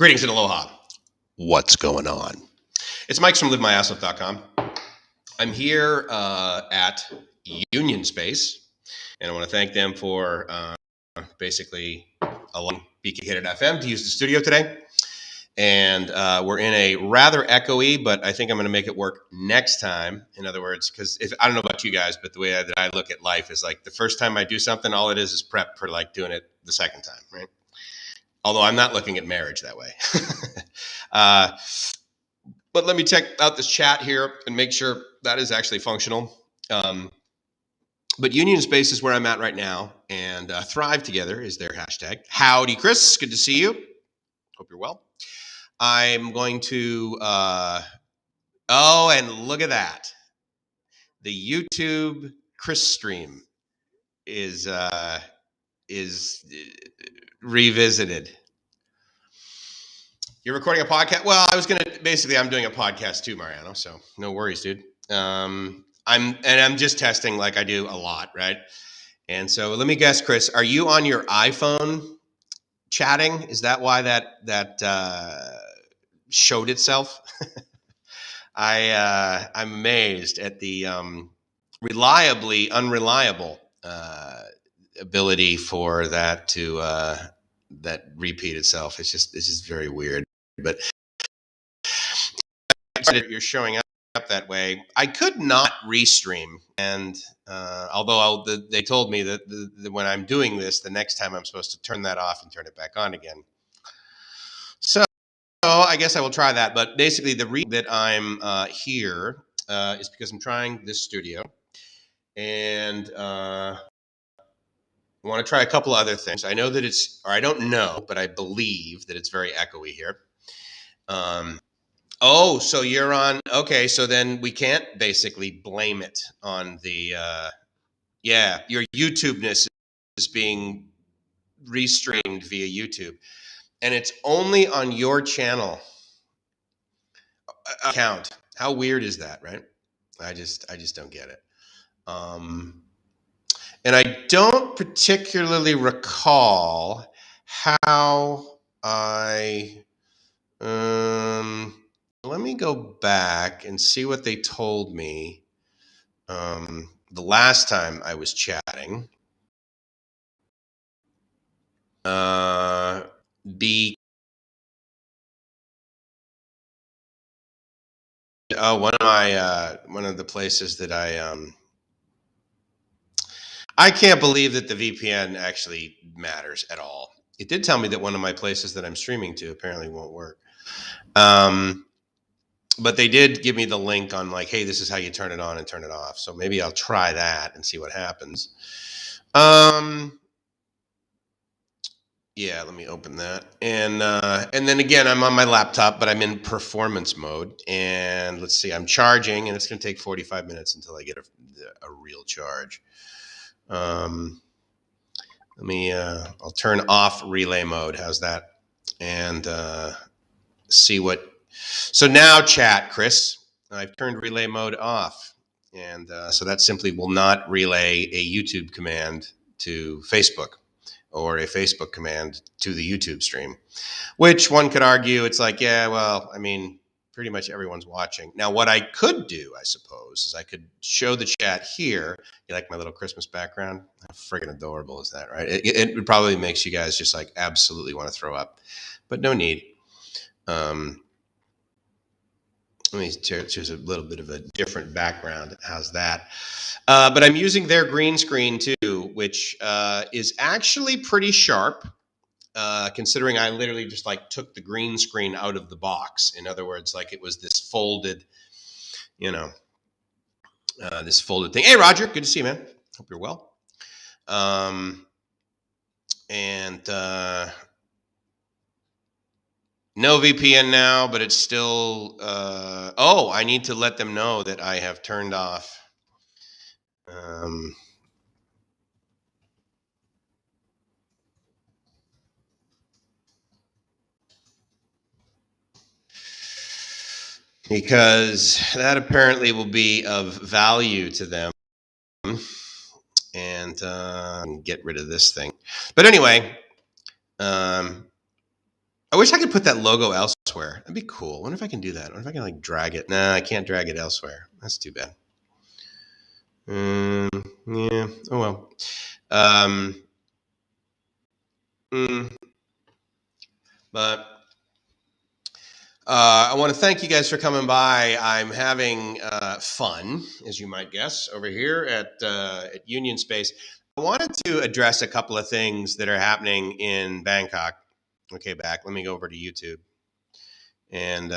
Greetings and aloha. What's going on? It's Mike from LiveMyAssOff.com. I'm here at Union Space, and I want to thank them for basically allowing BKK.FM to use the studio today. And we're in a rather echoey, but I think I'm going to make it work next time. In other words, because I don't know about you guys, but the way that I look at life is like the first time I do something, all it is prep for like doing it the second time, right? Although I'm not looking at marriage that way. But let me check out this chat here and make sure that is actually functional. But Union Space is where I'm at right now, and Thrive Together is their hashtag. Howdy, Chris. Good to see you. Hope you're well. I'm going to, and look at that. The YouTube Chris stream is revisited. You're recording a podcast? Well, I'm doing a podcast too, Mariano, so no worries, dude. I'm just testing like I do a lot, right? And so let me guess, Chris, are you on your iPhone chatting? Is that why that showed itself? I'm amazed at the reliably unreliable ability for that to that repeat itself. It's just very weird. But you're showing up that way. I could not restream, and although they told me that when I'm doing this, the next time I'm supposed to turn that off and turn it back on again. So I guess I will try that. But basically, the reason that I'm here is because I'm trying this studio, and I want to try a couple other things. I know that I don't know, but I believe that it's very echoey here. Oh, so you're on. Okay, so then we can't basically blame it on the. Your YouTubeness is being restreamed via YouTube, and it's only on your channel account. How weird is that, right? I just don't get it. And I don't particularly recall how I. Let me go back and see what they told me the last time I was chatting. One of the places that I can't believe that the VPN actually matters at all. It did tell me that one of my places that I'm streaming to apparently won't work. But they did give me the link on like, hey, this is how you turn it on and turn it off. So maybe I'll try that and see what happens. Yeah, let me open that. And then again, I'm on my laptop, but I'm in performance mode. And let's see, I'm charging, and it's going to take 45 minutes until I get a real charge. I'll turn off relay mode. How's that? And see what. So now, chat, Chris, I've turned relay mode off. And so that simply will not relay a YouTube command to Facebook or a Facebook command to the YouTube stream, which one could argue it's like, yeah, well, I mean, pretty much everyone's watching. Now, what I could do, I suppose, is I could show the chat here. You like my little Christmas background? How friggin' adorable is that, right? It probably makes you guys just like absolutely want to throw up, but no need. Let me choose a little bit of a different background. How's that? But I'm using their green screen too, which is actually pretty sharp, considering I literally just like took the green screen out of the box. In other words, like it was this folded, this folded thing. Hey, Roger, good to see you, man. Hope you're well. No VPN now, but it's still. I need to let them know that I have turned off. Because that apparently will be of value to them. And get rid of this thing. But anyway, no I wish I could put that logo elsewhere. That'd be cool. I wonder if I can do that. I wonder if I can like drag it. Nah, I can't drag it elsewhere. That's too bad. Yeah. Oh well. Um, mm, but I want to thank you guys for coming by. I'm having fun, as you might guess, over here at Union Space. I wanted to address a couple of things that are happening in Bangkok. Okay, back. Let me go over to YouTube. And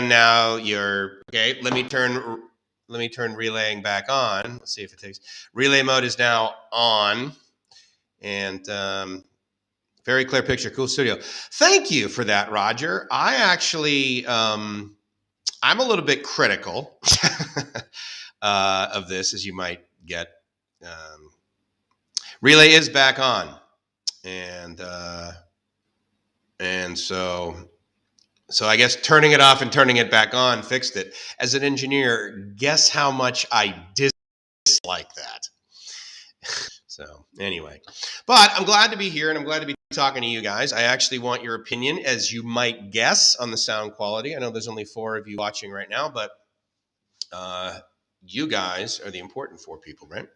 now you're okay. Let me turn relaying back on. Let's see if it takes. Relay mode is now on, and very clear picture. Cool studio. Thank you for that, Roger. I actually I'm a little bit critical of this, as you might get. Um, Relay is back on, and so I guess turning it off and turning it back on fixed it. As an engineer, guess how much I dislike that. So anyway, but I'm glad to be here and I'm glad to be talking to you guys. I actually want your opinion, as you might guess, on the sound quality. I know there's only 4 of you watching right now, but you guys are the important 4 people, right?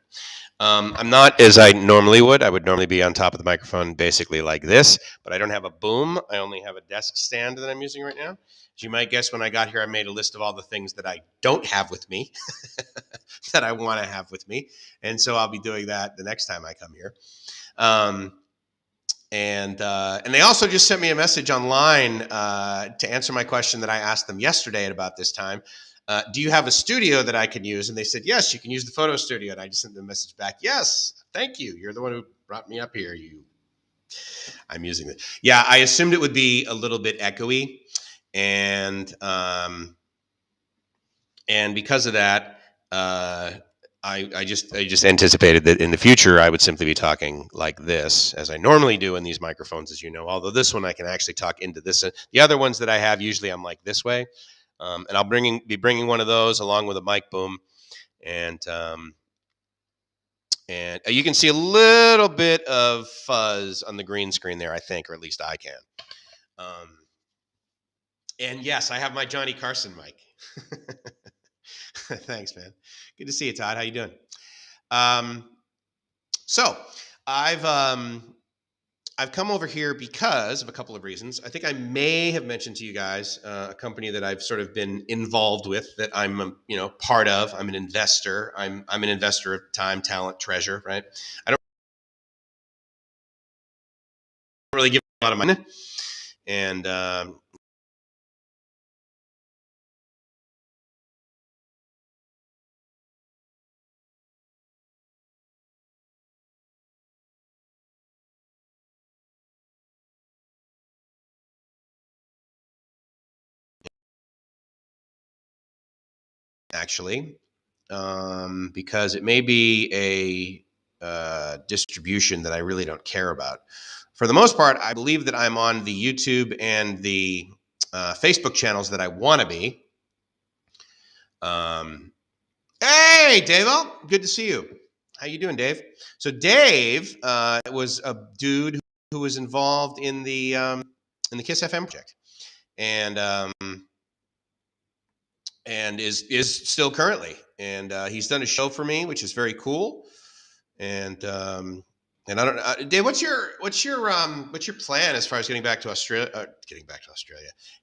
I'm not as I normally would. I would normally be on top of the microphone basically like this, but I don't have a boom. I only have a desk stand that I'm using right now. As you might guess, when I got here, I made a list of all the things that I don't have with me that I want to have with me. And so I'll be doing that the next time I come here. And they also just sent me a message online to answer my question that I asked them yesterday at about this time. Do you have a studio that I can use? And they said, yes, you can use the photo studio. And I just sent them a message back. Yes, thank you. You're the one who brought me up here. I'm using it. Yeah, I assumed it would be a little bit echoey. And because of that, I just anticipated that in the future I would simply be talking like this, as I normally do in these microphones, as you know. Although this one I can actually talk into this. The other ones that I have, usually I'm like this way, and I'll be bringing one of those along with a mic boom, and you can see a little bit of fuzz on the green screen there, I think, or at least I can. And yes, I have my Johnny Carson mic. Thanks, man. Good to see you, Todd. How you doing? So I've come over here because of a couple of reasons. I think I may have mentioned to you guys a company that I've sort of been involved with, that I'm part of. I'm an investor. I'm an investor of time, talent, treasure. Right. I don't really give a lot of money, and actually, because it may be a distribution that I really don't care about. For the most part, I believe that I'm on the YouTube and the Facebook channels that I want to be. Hey, Dave! Good to see you. How you doing, Dave? So Dave was a dude who was involved in the Kiss FM project, and is still currently, and he's done a show for me, which is very cool. And I don't, Dave, what's your plan as far as getting back to Australia?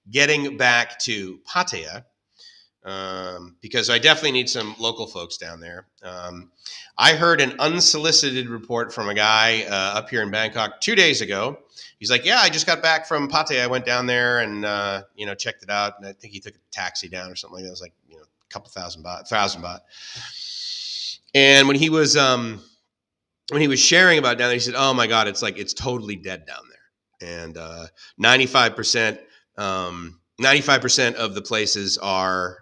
Getting back to Pattaya. Because I definitely need some local folks down there. I heard an unsolicited report from a guy up here in Bangkok 2 days ago. He's like, yeah, I just got back from Pattaya. I went down there and, checked it out. And I think he took a taxi down or something like that. It was like, a couple $1,000. And when he was sharing about down there, he said, oh my God, it's totally dead down there. And 95% of the places are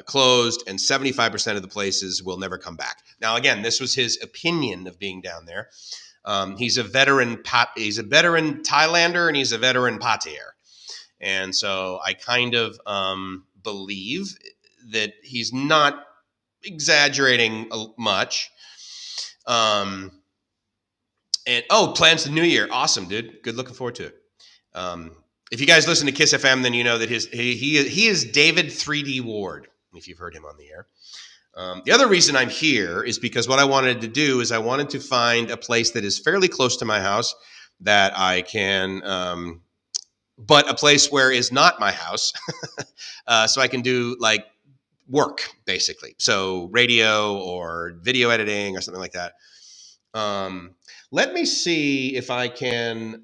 closed, and 75% of the places will never come back. Now, again, this was his opinion of being down there. He's a veteran Thailander, and he's a veteran Pattaya. And so I kind of believe that he's not exaggerating much. And plans the new year. Awesome, dude. Good, looking forward to it. If you guys listen to Kiss FM, then you know that he is David 3D Ward, if you've heard him on the air. The other reason I'm here is because what I wanted to do is I wanted to find a place that is fairly close to my house that I can, but a place where is not my house, so I can do like work basically. So radio or video editing or something like that. Let me see if I can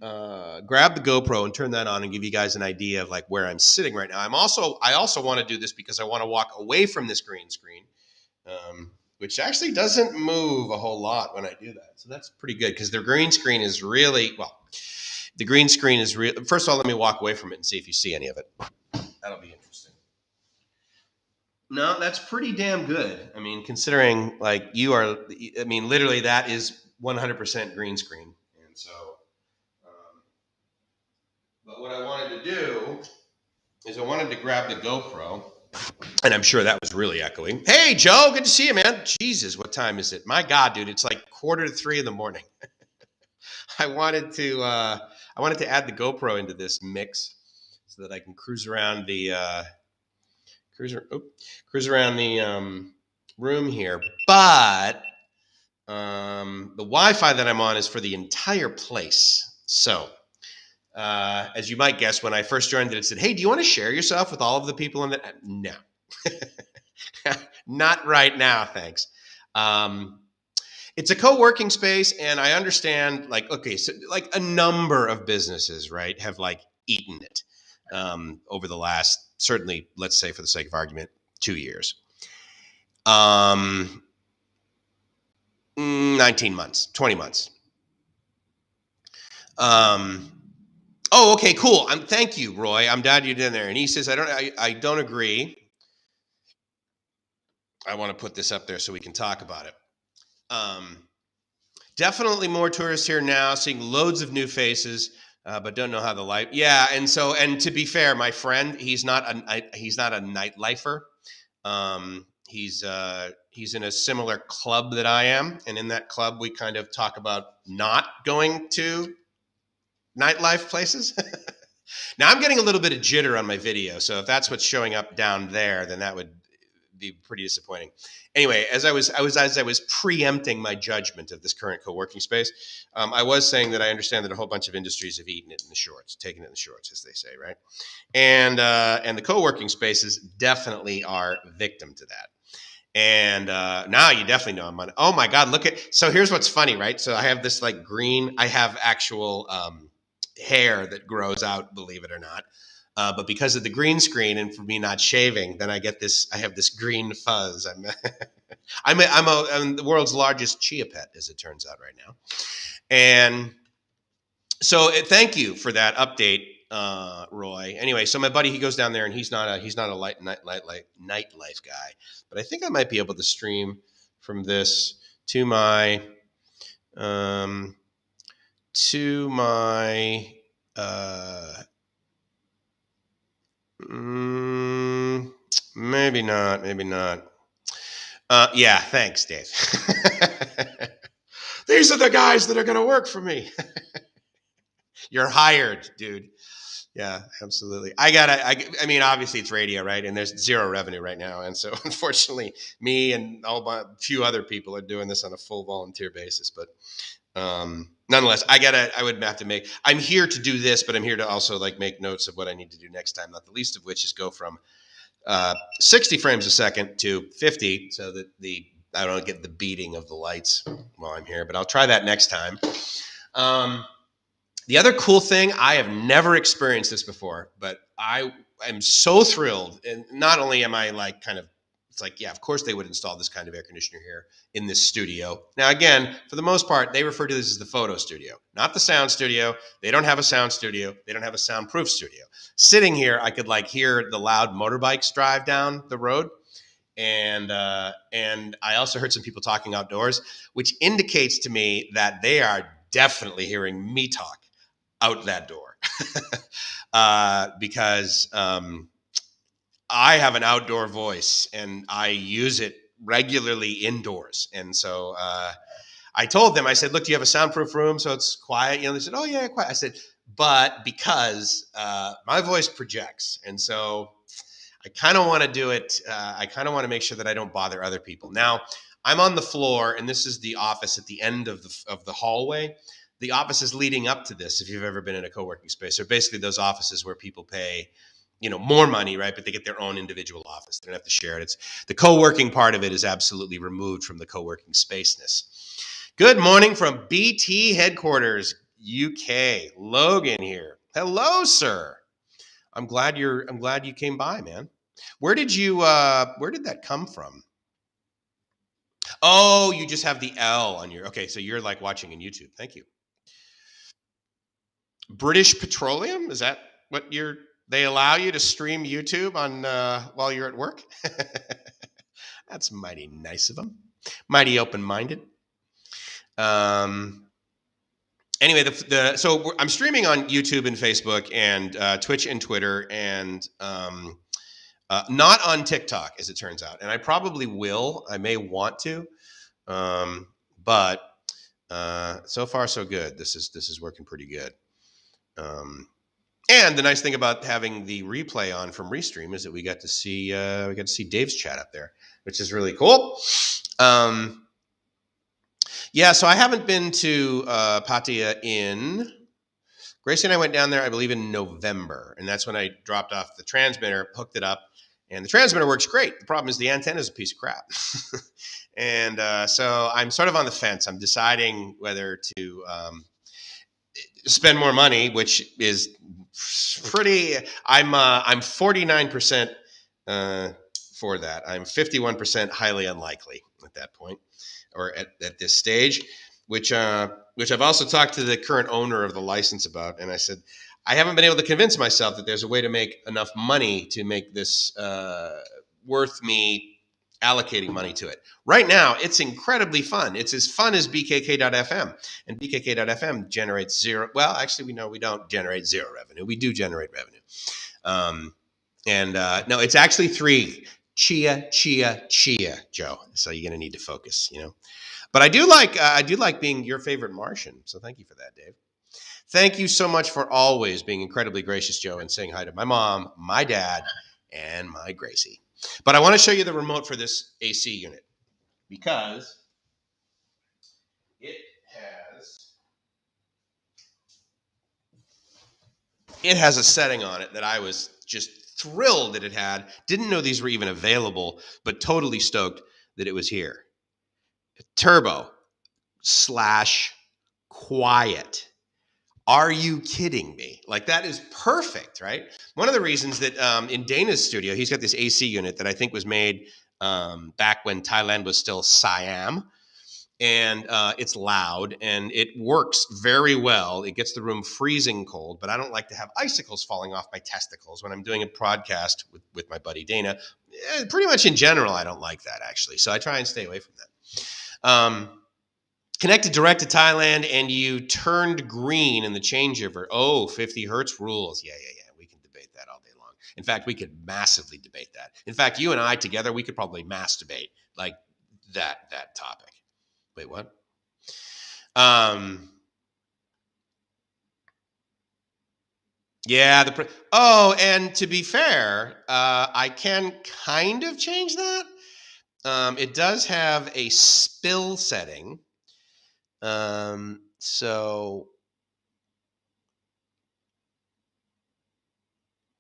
grab the GoPro and turn that on and give you guys an idea of like where I'm sitting right now. I also want to do this because I want to walk away from this green screen, which actually doesn't move a whole lot when I do that. So that's pretty good because the green screen is really, well, the green screen is real. First of all, let me walk away from it and see if you see any of it. That'll be interesting. No, that's pretty damn good. I mean, considering like you are, I mean, literally that is 100% green screen. And so, but what I wanted to do is I wanted to grab the GoPro, and I'm sure that was really echoing. Hey, Joe, good to see you, man. Jesus, what time is it? My God, dude, it's like 2:45 in the morning. I wanted to add the GoPro into this mix so that I can cruise around the room here. But the Wi-Fi that I'm on is for the entire place. So, as you might guess, when I first joined it said, "Hey, do you want to share yourself with all of the people in the?" No, not right now, thanks. It's a co-working space, and I understand, like, okay, so like a number of businesses, right, have like eaten it over the last, certainly, let's say for the sake of argument, 2 years. 19 months, 20 months. Oh, okay, cool. Thank you, Roy. I'm glad you're in there. And he says, I don't agree. I want to put this up there so we can talk about it. Definitely more tourists here now, seeing loads of new faces, but don't know how the life. Yeah, and to be fair, my friend, he's not a nightlifer. He's in a similar club that I am, and in that club, we kind of talk about not going to nightlife places. Now I'm getting a little bit of jitter on my video, so if that's what's showing up down there, then that would be pretty disappointing. Anyway, as I was preempting my judgment of this current co-working space, I was saying that I understand that a whole bunch of industries have eaten it in the shorts, taken it in the shorts, as they say, right? And the co-working spaces definitely are victim to that. And now you definitely know I'm on. Oh my God, look at. So here's what's funny, right? So I have this like green. I have actual hair that grows out, believe it or not. But because of the green screen and for me not shaving, then I get this. I have this green fuzz. I'm the world's largest chia pet, as it turns out right now. And so thank you for that update, Roy. Anyway, so my buddy, he goes down there and he's not a nightlife guy, but I think I might be able to stream from this to my maybe not. Yeah, thanks, Dave. These are the guys that are going to work for me. You're hired, dude. Yeah, absolutely. I mean, obviously it's radio, right? And there's zero revenue right now. And so unfortunately, me and a few other people are doing this on a full volunteer basis. But nonetheless, I'm here to do this, but I'm here to also like make notes of what I need to do next time, not the least of which is go from 60 frames a second to 50 so that I don't get the beating of the lights while I'm here, but I'll try that next time. The other cool thing, I have never experienced this before, but I am so thrilled. And not only am I like kind of, it's like, yeah, of course they would install this kind of air conditioner here in this studio. Now, again, for the most part, they refer to this as the photo studio, not the sound studio. They don't have a sound studio. They don't have a soundproof studio. Sitting here, I could like hear the loud motorbikes drive down the road. And I also heard some people talking outdoors, which indicates to me that they are definitely hearing me talk out that door. Because I have an outdoor voice and I use it regularly indoors. And so I told them, I said, look, do you have a soundproof room so it's quiet? You know, they said, oh yeah, quiet. I said, but because my voice projects, and so I kind of want to do it. I kind of want to make sure that I don't bother other people. Now, I'm on the floor, and this is the office at the end of the hallway. The offices leading up to this, if you've ever been in a co-working space, are basically those offices where people pay, more money, right? But they get their own individual office. They don't have to share it. It's the co-working part of it is absolutely removed from the co-working spaceness. Good morning from BT headquarters, UK. Logan here. Hello, sir. I'm glad you came by, man. Where did that come from? Oh, you just have the L on your, okay, so you're like watching in YouTube. Thank you. British Petroleum? Is that what they allow you to stream YouTube on while you're at work? That's mighty nice of them. Mighty open-minded. Anyway, so I'm streaming on YouTube and Facebook and Twitch and Twitter and not on TikTok, as it turns out. And I probably will. I may want to, but so far so good. This is working pretty good. And the nice thing about having the replay on from Restream is that we got to see Dave's chat up there, which is really cool. Yeah, so I haven't been to Pattaya in. Gracie and I went down there, I believe, in November, and that's when I dropped off the transmitter, hooked it up, and the transmitter works great. The problem is the antenna is a piece of crap. And so I'm sort of on the fence. I'm deciding whether to spend more money, which is pretty. I'm 49% for that. I'm 51% highly unlikely at that point, or at this stage, which I've also talked to the current owner of the license about, and I said I haven't been able to convince myself that there's a way to make enough money to make this worth me allocating money to it. Right now, it's incredibly fun. It's as fun as BKK.FM, and BKK.FM generates zero. Well, actually, we don't generate zero revenue. We do generate revenue. No, it's actually 3. Chia, Joe. So you're going to need to focus, But I do like being your favorite Martian. So thank you for that, Dave. Thank you so much for always being incredibly gracious, Joe, and saying hi to my mom, my dad, and my Gracie. But I want to show you the remote for this AC unit because it has a setting on it that I was just thrilled that it had. Didn't know these were even available, but totally stoked that it was here. Turbo / quiet. Are you kidding me? Like, that is perfect, right? One of the reasons that in Dana's studio, he's got this AC unit that I think was made back when Thailand was still Siam. And it's loud and it works very well. It gets the room freezing cold, but I don't like to have icicles falling off my testicles when I'm doing a podcast with my buddy Dana. Pretty much in general, I don't like that, actually. So I try and stay away from that. Connected direct to Thailand, and you turned green in the changeover. Oh, 50 hertz rules. Yeah. We can debate that all day long. In fact, we could massively debate that. In fact, you and I together, we could probably mass debate like that topic. Wait, what? Yeah. And to be fair, I can kind of change that. It does have a spill setting. So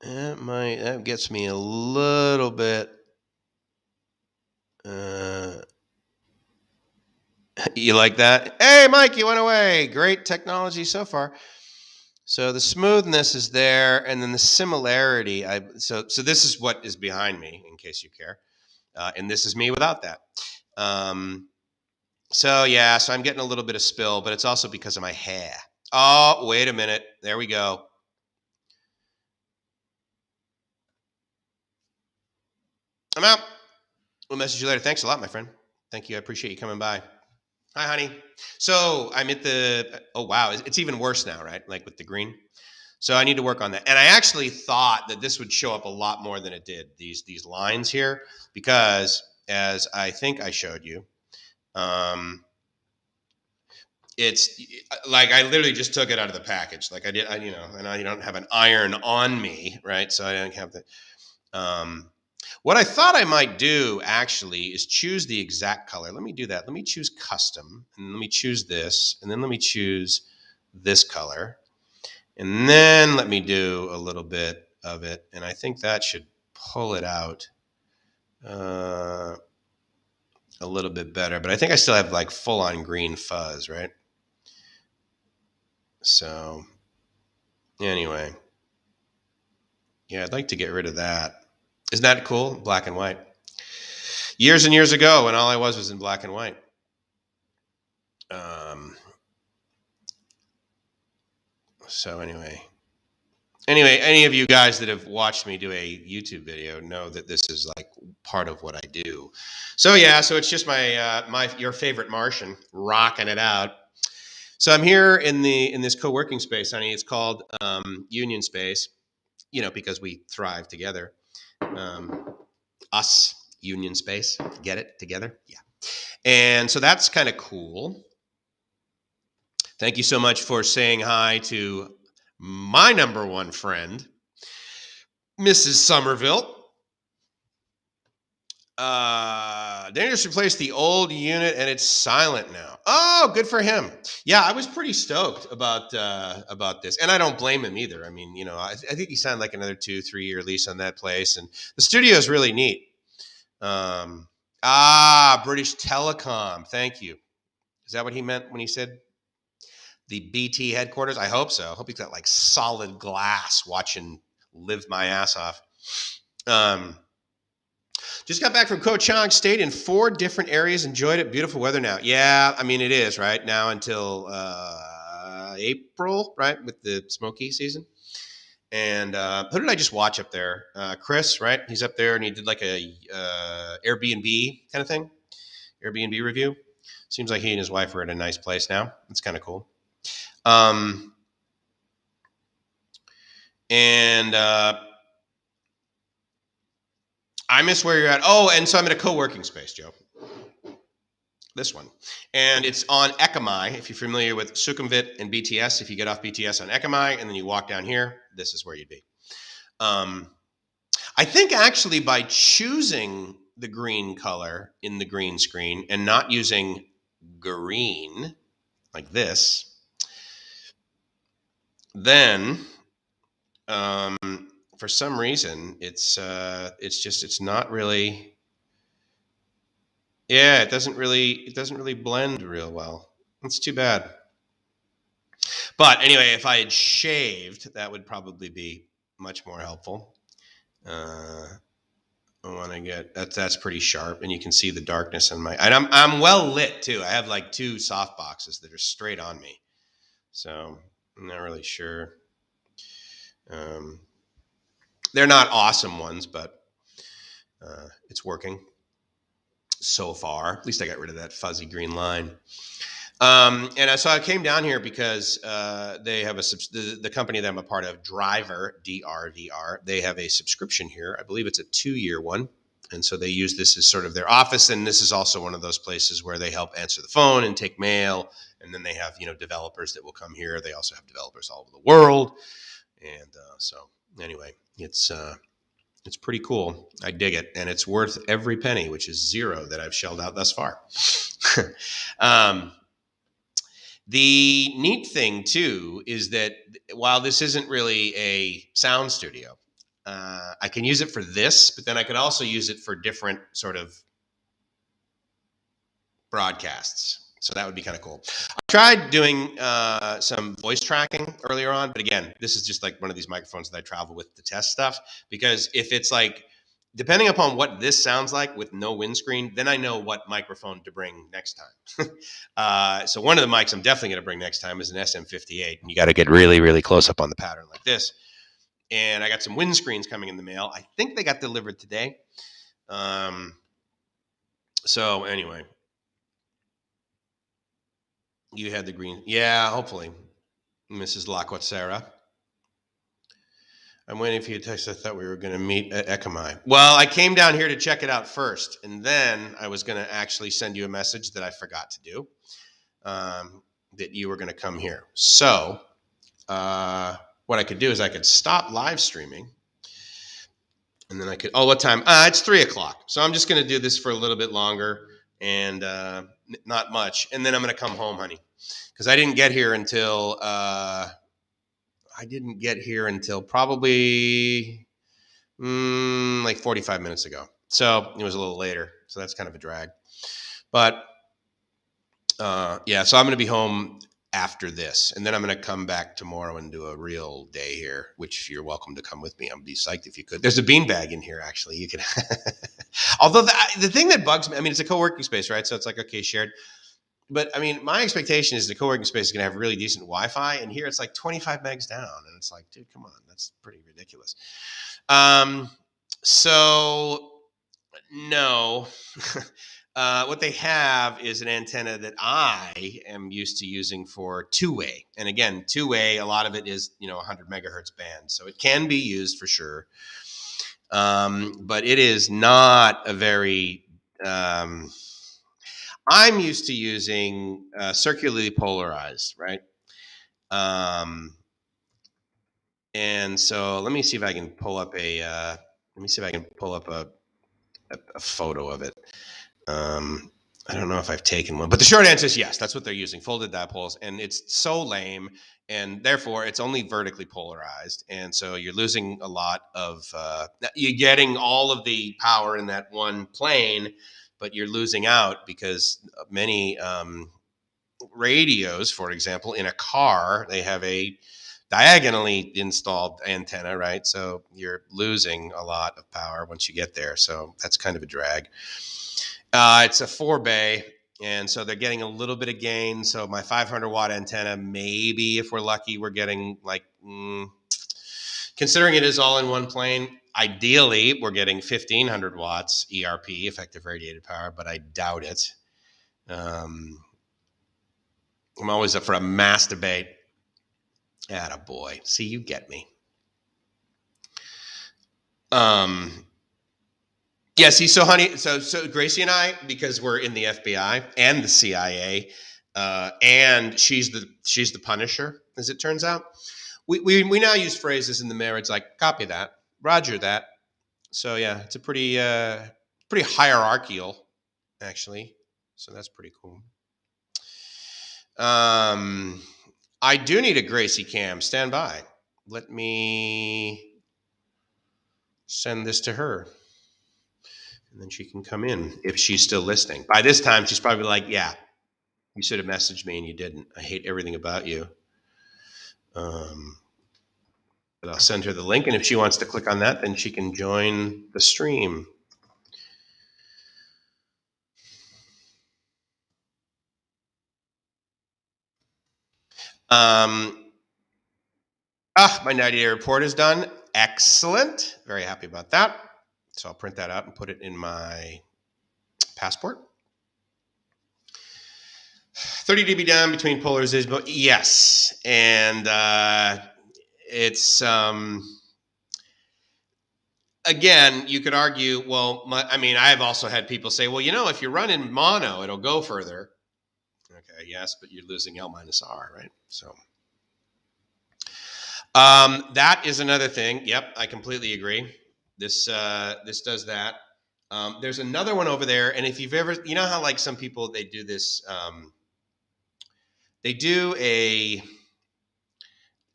that gets me a little bit. You like that? Hey, Mike, you went away. Great technology so far. So the smoothness is there, and then the similarity. So this is what is behind me, in case you care, and this is me without that. So I'm getting a little bit of spill, but it's also because of my hair. Oh, wait a minute. There we go. I'm out. We'll message you later. Thanks a lot, my friend. Thank you. I appreciate you coming by. Hi, honey. So I'm at oh, wow. It's even worse now, right? Like with the green. So I need to work on that. And I actually thought that this would show up a lot more than it did, these lines here, because as I think I showed you, it's like I literally just took it out of the package. Like and I don't have an iron on me, right? So I don't have the. What I thought I might do actually is choose the exact color. Let me do that. Let me choose custom, and let me choose this, and then let me choose this color, and then let me do a little bit of it, and I think that should pull it out a little bit better. But I think I still have like full on green fuzz, right? So anyway, yeah, I'd like to get rid of that. Isn't that cool? Black and white. Years and years ago, when all I was in black and white. So anyway, any of you guys that have watched me do a YouTube video know that this is like part of what I do. So yeah, so it's just your favorite Martian rocking it out. So I'm here in this co-working space, honey. It's called Union Space, because we thrive together. Us, Union Space, get it together? Yeah. And so that's kind of cool. Thank you so much for saying hi to my number one friend, Mrs. Somerville. They just replaced the old unit and it's silent now. Oh, good for him. Yeah, I was pretty stoked about this, and I don't blame him either. I mean, I think he signed like another 2-3 year lease on that place, and the studio is really neat. British Telecom. Thank you. Is that what he meant when he said the BT headquarters? I hope so. I hope he's got like solid glass watching live my ass off. Just got back from Koh Chang, stayed in 4 different areas, enjoyed it. Beautiful weather now. Yeah, I mean, it is, right? Now until April, right? With the smoky season. And who did I just watch up there? Chris, right? He's up there and he did like a Airbnb kind of thing. Airbnb review. Seems like he and his wife are at a nice place now. It's kind of cool. I miss where you're at. Oh, and so I'm in a co-working space, Joe. This one. And it's on Ekamai. If you're familiar with Sukhumvit and BTS, if you get off BTS on Ekamai and then you walk down here, this is where you'd be. I think actually by choosing the green color in the green screen and not using green like this, then for some reason it's not really. Yeah, it doesn't really blend real well. It's too bad. But anyway, if I had shaved, that would probably be much more helpful. I want to get that's pretty sharp, and you can see the darkness in my. And I'm well lit too. I have like 2 soft boxes that are straight on me, so I'm not really sure. They're not awesome ones, but it's working so far. At least I got rid of that fuzzy green line. And so I came down here because they have the company that I'm a part of, Driver, DRVR. They have a subscription here. I believe it's a 2-year one. And so they use this as sort of their office. And this is also one of those places where they help answer the phone and take mail. And then they have, developers that will come here. They also have developers all over the world. And so anyway, it's pretty cool. I dig it. And it's worth every penny, which is 0 that I've shelled out thus far. The neat thing, too, is that while this isn't really a sound studio, I can use it for this, but then I could also use it for different sort of broadcasts. So that would be kind of cool. I tried doing some voice tracking earlier on, but again, this is just like one of these microphones that I travel with to test stuff. Because if it's like, depending upon what this sounds like with no windscreen, then I know what microphone to bring next time. So one of the mics I'm definitely going to bring next time is an SM58. And you got to get really, really close up on the pattern like this. And I got some windscreens coming in the mail. I think they got delivered today. So anyway, you had the green. Yeah, hopefully, Mrs. Laquatsera. I'm waiting for you to text. I thought we were going to meet at Ekamai. Well, I came down here to check it out first, and then I was going to actually send you a message that I forgot to do. that you were going to come here. So what I could do is I could stop live streaming. And then I could, what time? It's 3:00. So I'm just going to do this for a little bit longer and not much. And then I'm going to come home, honey. Because I didn't get here until probably like 45 minutes ago. So it was a little later. So that's kind of a drag. But yeah, so I'm going to be home after this, and then I'm going to come back tomorrow and do a real day here, which you're welcome to come with me. I'm be psyched if you could. There's a beanbag in here, actually. You could. Although the thing that bugs me, I mean, it's a co-working space, right? So it's like, okay, shared. But I mean, my expectation is the co-working space is going to have really decent Wi-Fi, and here it's like 25 megs down, and it's like, dude, come on, that's pretty ridiculous. So no. What they have is an antenna that I am used to using for two-way. And again, two-way, a lot of it is, 100 megahertz band. So it can be used for sure. But it is not a very... I'm used to using circularly polarized, right? And so let me see if I can pull up a photo of it. I don't know if I've taken one, but the short answer is yes. That's what they're using, folded dipoles, and it's so lame, and therefore it's only vertically polarized, and so you're losing a lot of. You're getting all of the power in that one plane, but you're losing out because many radios, for example, in a car, they have a diagonally installed antenna, right? So you're losing a lot of power once you get there. So that's kind of a drag. It's a 4-bay, and so they're getting a little bit of gain. So my 500 watt antenna, maybe if we're lucky, we're getting like, considering it is all in one plane, ideally we're getting 1500 watts ERP, effective radiated power, but I doubt it. I'm always up for a mass debate. Attaboy. See, you get me. Yeah, see, so honey, so Gracie and I, because we're in the FBI and the CIA, and she's the Punisher, as it turns out. We now use phrases in the marriage like "copy that," "Roger that." So yeah, it's a pretty hierarchical, actually. So that's pretty cool. I do need a Gracie cam. Stand by. Let me send this to her. And then she can come in if she's still listening. By this time, she's probably like, yeah, you should have messaged me and you didn't. I hate everything about you. But I'll send her the link. And if she wants to click on that, then she can join the stream. My 90-day report is done. Excellent. Very happy about that. So I'll print that out and put it in my passport. 30 dB down between polarization. Yes. And it's, again, you could argue, well, I've also had people say, well, if you're running mono, it'll go further. Okay, yes, but you're losing L minus R, right? So that is another thing. Yep, I completely agree. This does that. There's another one over there, and if you've ever, how like some people, they do this, they do a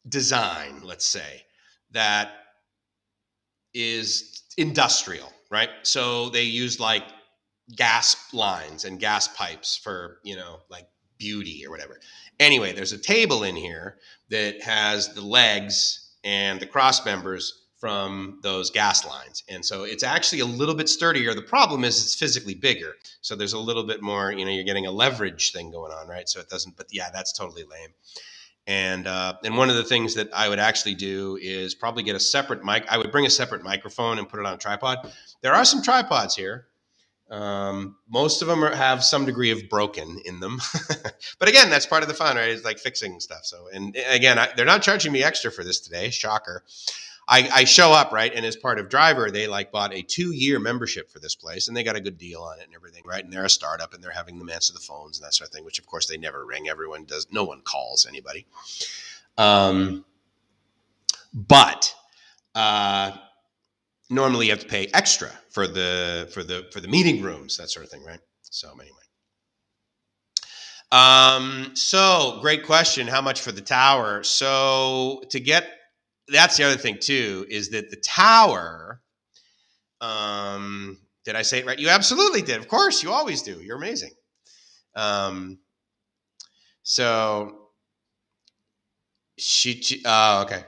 design, let's say, that is industrial, right? So they use like gas lines and gas pipes for, like beauty or whatever. Anyway, there's a table in here that has the legs and the cross members from those gas lines. And so it's actually a little bit sturdier. The problem is it's physically bigger. So there's a little bit more, you're getting a leverage thing going on, right? So it doesn't, but yeah, that's totally lame. And one of the things that I would actually do is probably get a separate mic. I would bring a separate microphone and put it on a tripod. There are some tripods here. Most of them have some degree of broken in them. But again, that's part of the fun, right? It's like fixing stuff. So, and again, they're not charging me extra for this today. Shocker. I show up, right, and as part of Driver, they like bought a 2-year membership for this place, and they got a good deal on it and everything, right? And they're a startup, and they're having them answer the phones and that sort of thing, which of course they never ring. Everyone does. No one calls anybody. But normally you have to pay extra for the meeting rooms, that sort of thing, right? So anyway. So great question. How much for the tower? So that's the other thing too, is that the tower, did I say it right? You absolutely did. Of course, you always do. You're amazing. So okay.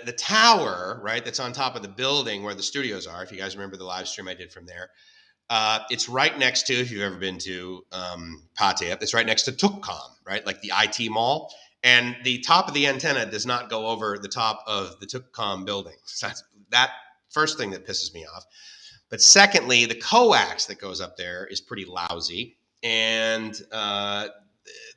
The tower, right, that's on top of the building where the studios are, if you guys remember the live stream I did from there, it's right next to, if you've ever been to Pattaya, it's right next to Tukkom, right, like the IT mall, and the top of the antenna does not go over the top of the Tukkom building. So that's that first thing that pisses me off. But secondly, the coax that goes up there is pretty lousy, and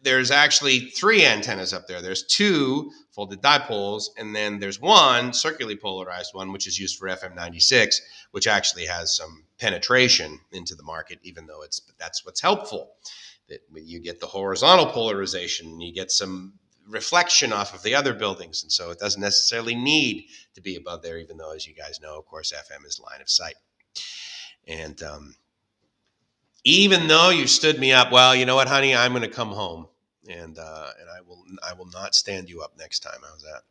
there's actually 3 antennas up there. There's 2 folded dipoles, and then there's 1 circularly polarized one, which is used for FM 96, which actually has some penetration into the market, even though that's what's helpful. That you get the horizontal polarization, and you get some reflection off of the other buildings, and so it doesn't necessarily need to be above there, even though, as you guys know, of course, FM is line of sight. And even though you stood me up, well, you know what, honey, I'm going to come home, and I will not stand you up next time. How's that?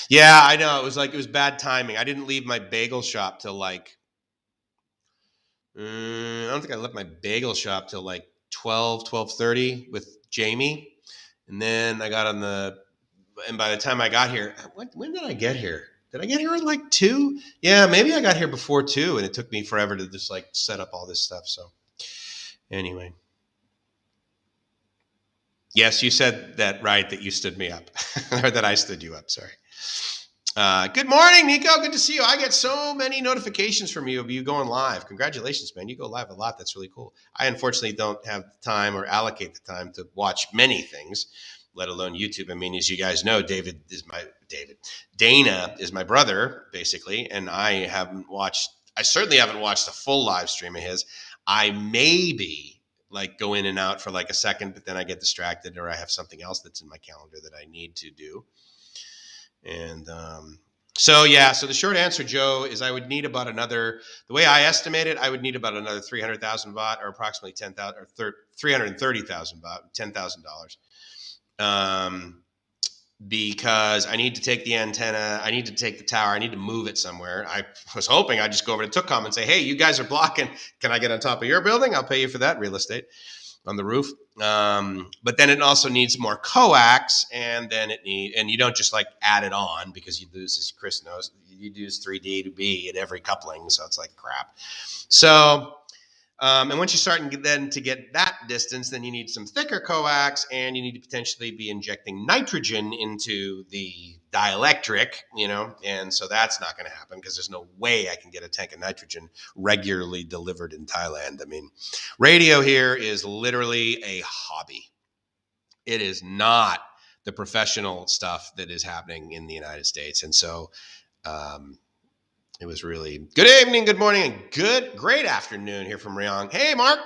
Yeah, I know. It was bad timing. I didn't leave my bagel shop till like I don't think I left my bagel shop till like 12:30 with Jamie, and then I got and by the time I got here, when did I get here? Did I get here at like 2? Yeah, maybe I got here before 2, and it took me forever to just like set up all this stuff. So anyway. Yes, you said that right, that you stood me up, or that I stood you up, sorry. Good morning, Nico. Good to see you. I get so many notifications from you of you going live. Congratulations, man. You go live a lot. That's really cool. I unfortunately don't have the time or allocate the time to watch many things, let alone YouTube. I mean, as you guys know, Dana is my brother, basically, and I certainly haven't watched a full live stream of his. I maybe like go in and out for like a second, but then I get distracted, or I have something else that's in my calendar that I need to do. And so the short answer, Joe, is I would need about the way I estimate it, I would need about another 300,000 baht, or approximately 10,000 or 330,000 baht, $10,000. Because I need to take the antenna, I need to take the tower, I need to move it somewhere. I was hoping I'd just go over to Tukkom and say, hey, you guys are blocking. Can I get on top of your building? I'll pay you for that real estate on the roof. But then it also needs more coax, and then and you don't just like add it on, because you lose, as Chris knows, you use 3D to B at every coupling. So it's like crap. So, and once you start then to get that distance, then you need some thicker coax, and you need to potentially be injecting nitrogen into the dielectric, and so that's not going to happen, because there's no way I can get a tank of nitrogen regularly delivered in Thailand. I mean, radio here is literally a hobby. It is not the professional stuff that is happening in the United States. And so, it was really good evening, good morning, and great afternoon here from Rayong. Hey, Mark.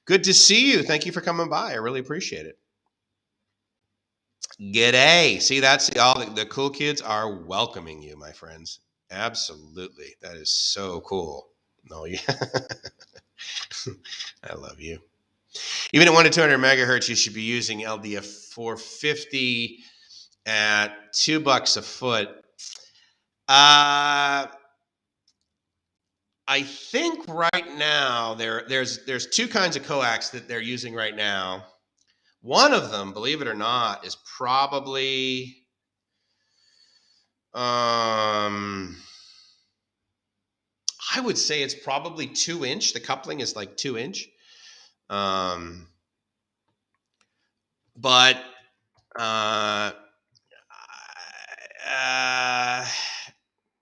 Good to see you. Thank you for coming by. I really appreciate it. G'day. See, that's all the cool kids are welcoming you, my friends. Absolutely. That is so cool. No, yeah. I love you. Even at 1 to 200 megahertz, you should be using LDF 450 at $2 a foot. I think right now there's 2 kinds of coax that they're using right now. One of them, believe it or not, is probably I would say it's probably 2-inch. The coupling is like 2-inch. But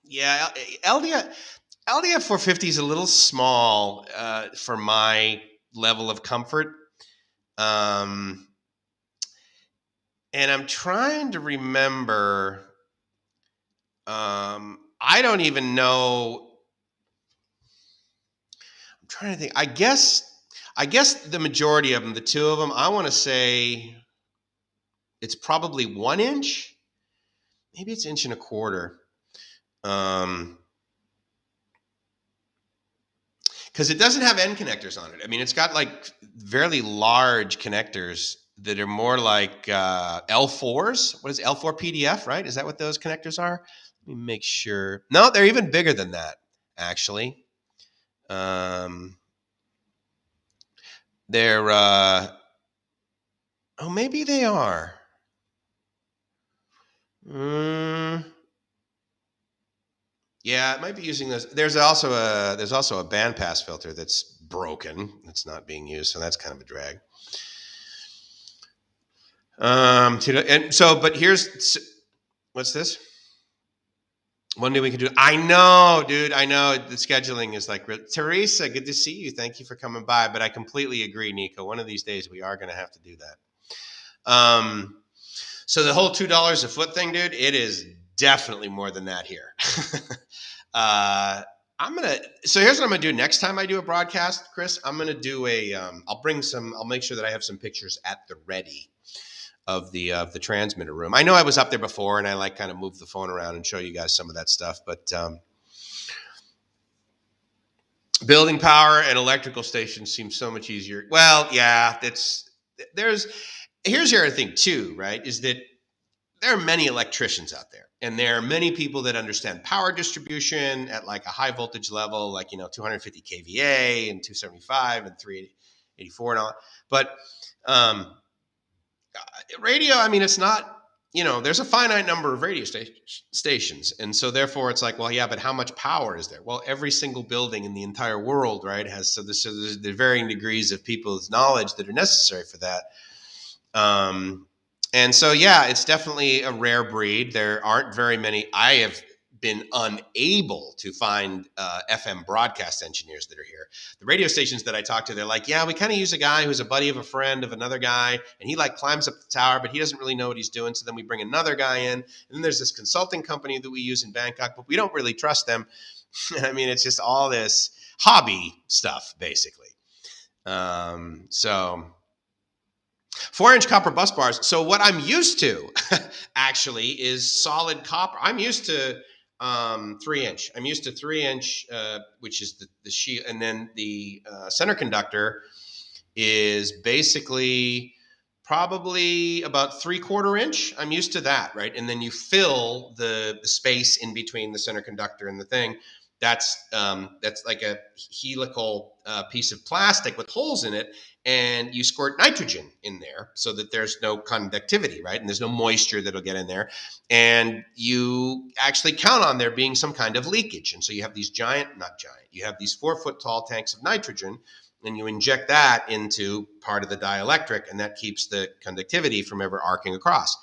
yeah, LDF 450 is a little small for my level of comfort. And I'm trying to remember. I don't even know. I'm trying to think. I guess the majority of them, the two of them, I want to say it's probably 1 inch. Maybe it's inch and a quarter. Um, because it doesn't have end connectors on it. I mean, it's got like fairly large connectors that are more like L4s. What is L4 PDF, right? Is that what those connectors are? Let me make sure. No, they're even bigger than that, actually. Um, they're, oh, maybe they are. Mm, yeah, it might be using those. There's also a bandpass filter that's broken. It's not being used, so that's kind of a drag. And so, but here's what's this? One day we can do. I know, dude. I know the scheduling is like Teresa. Good to see you. Thank you for coming by. But I completely agree, Nico. One of these days we are going to have to do that. So the whole $2 a foot thing, dude. It is definitely more than that here. I'm gonna. So here's what I'm gonna do next time I do a broadcast, Chris. I'm gonna do a. I'll bring some. I'll make sure that I have some pictures at the ready of the transmitter room. I know I was up there before, and I like kind of move the phone around and show you guys some of that stuff. But building power and electrical stations seems so much easier. Well, yeah, there's. Here's the other thing too, right? Is that there are many electricians out there, and there are many people that understand power distribution at like a high voltage level, like 250 kVA and 275 and 384 and all. But radio, I mean, it's not, there's a finite number of radio stations. And so therefore it's like, well, yeah, but how much power is there? Well, every single building in the entire world, right, has, so there's the varying degrees of people's knowledge that are necessary for that. And so, yeah, it's definitely a rare breed. There aren't very many. I have been unable to find FM broadcast engineers that are here. The radio stations that I talk to, they're like, yeah, we kind of use a guy who's a buddy of a friend of another guy, and he like climbs up the tower, but he doesn't really know what he's doing. So then we bring another guy in, and then there's this consulting company that we use in Bangkok, but we don't really trust them. I mean, it's just all this hobby stuff, basically. So 4-inch copper bus bars. So what I'm used to actually is solid copper. I'm used to 3-inch. I'm used to 3-inch, which is the sheet, and then the center conductor is basically probably about 3/4 inch. I'm used to that, right? And then you fill the space in between the center conductor and the thing. That's like a helical piece of plastic with holes in it, and you squirt nitrogen in there so that there's no conductivity, right? And there's no moisture that'll get in there. And you actually count on there being some kind of leakage. And so you have these you have these 4-foot tall tanks of nitrogen, and you inject that into part of the dielectric, and that keeps the conductivity from ever arcing across.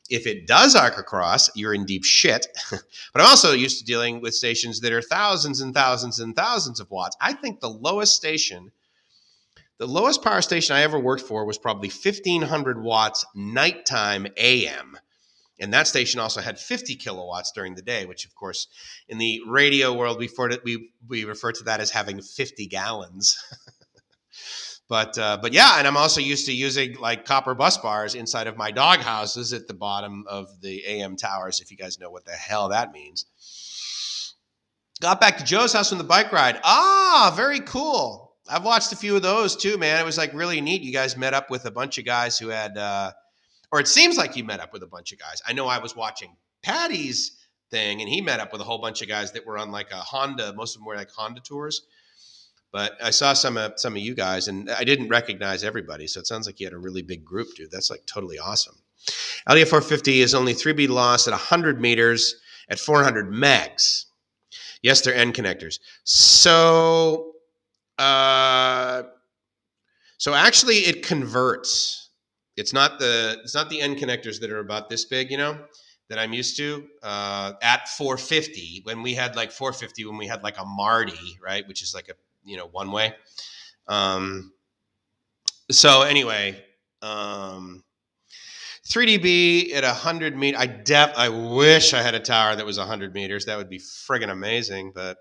If it does arc across, you're in deep shit. But I'm also used to dealing with stations that are thousands and thousands and thousands of watts. I think the lowest power station I ever worked for was probably 1,500 watts nighttime AM. And that station also had 50 kilowatts during the day, which, of course, in the radio world, we refer to that as having 50 gallons. But yeah, and I'm also used to using like copper bus bars inside of my dog houses at the bottom of the AM towers, if you guys know what the hell that means. Got back to Joe's house from the bike ride. Ah, very cool. I've watched a few of those too, man. It was like really neat. You guys met up with a bunch of guys who had, or it seems like you met up with a bunch of guys. I know I was watching Patty's thing, and he met up with a whole bunch of guys that were on like a Honda. Most of them were like Honda tours. But I saw some of you guys, and I didn't recognize everybody. So it sounds like you had a really big group, dude. That's like totally awesome. LDF 450 is only 3 bead loss at 100 meters at 400 megs. Yes, they're end connectors. So actually, it converts. It's not the end connectors that are about this big, that I'm used to at 450. When we had like 450, when we had like a Marty, right, which is like a one way. So anyway, 3dB at 100 meters. I wish I had a tower that was 100 meters. That would be friggin' amazing. But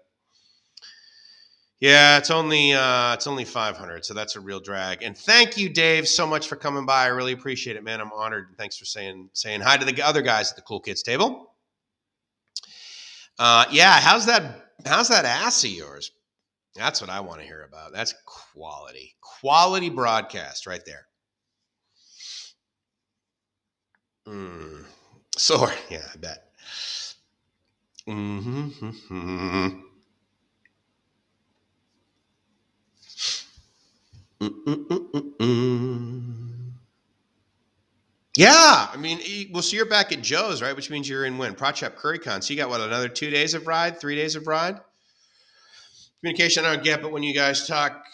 yeah, it's only 500, so that's a real drag. And thank you, Dave, so much for coming by. I really appreciate it, man. I'm honored. Thanks for saying hi to the other guys at the Cool Kids table. Yeah, how's that ass of yours? That's what I want to hear about. That's quality broadcast right there. Sore, yeah, I bet. Mm-hmm. Yeah, I mean, well, so you're back at Joe's, right? Which means you're in when? Prachap CurryCon. So you got what, another 2 days of ride, 3 days of ride? Communication I don't get, but when you guys talk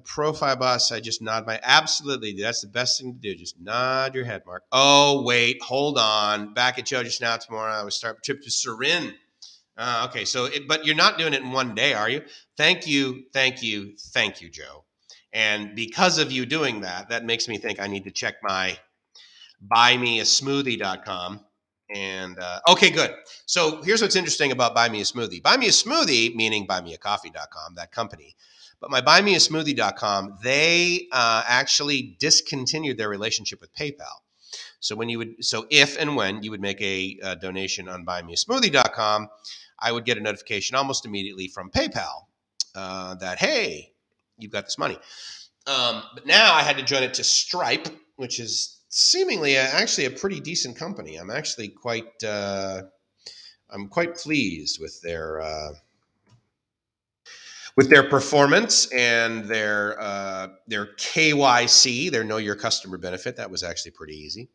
profile bus, I just nod my absolutely. That's the best thing to do. Just nod your head, Mark. Oh, wait, hold on. Back at Joe just now tomorrow. I would start trip to Surin. Okay, so but you're not doing it in one day, are you? Thank you, Joe. And because of you doing that, that makes me think I need to check my buymeasmoothie.com. And okay, good. So here's what's interesting about Buy Me a Smoothie. Buy Me a Smoothie, meaning buymeacoffee.com, that company. But my buymeasmoothie.com, they actually discontinued their relationship with PayPal. So if and when you would make a donation on buymeasmoothie.com, I would get a notification almost immediately from PayPal that, hey, you've got this money. But now I had to join it to Stripe, which is seemingly actually a pretty decent company. I'm actually quite pleased with their performance and their KYC, their Know Your Customer benefit. That was actually pretty easy.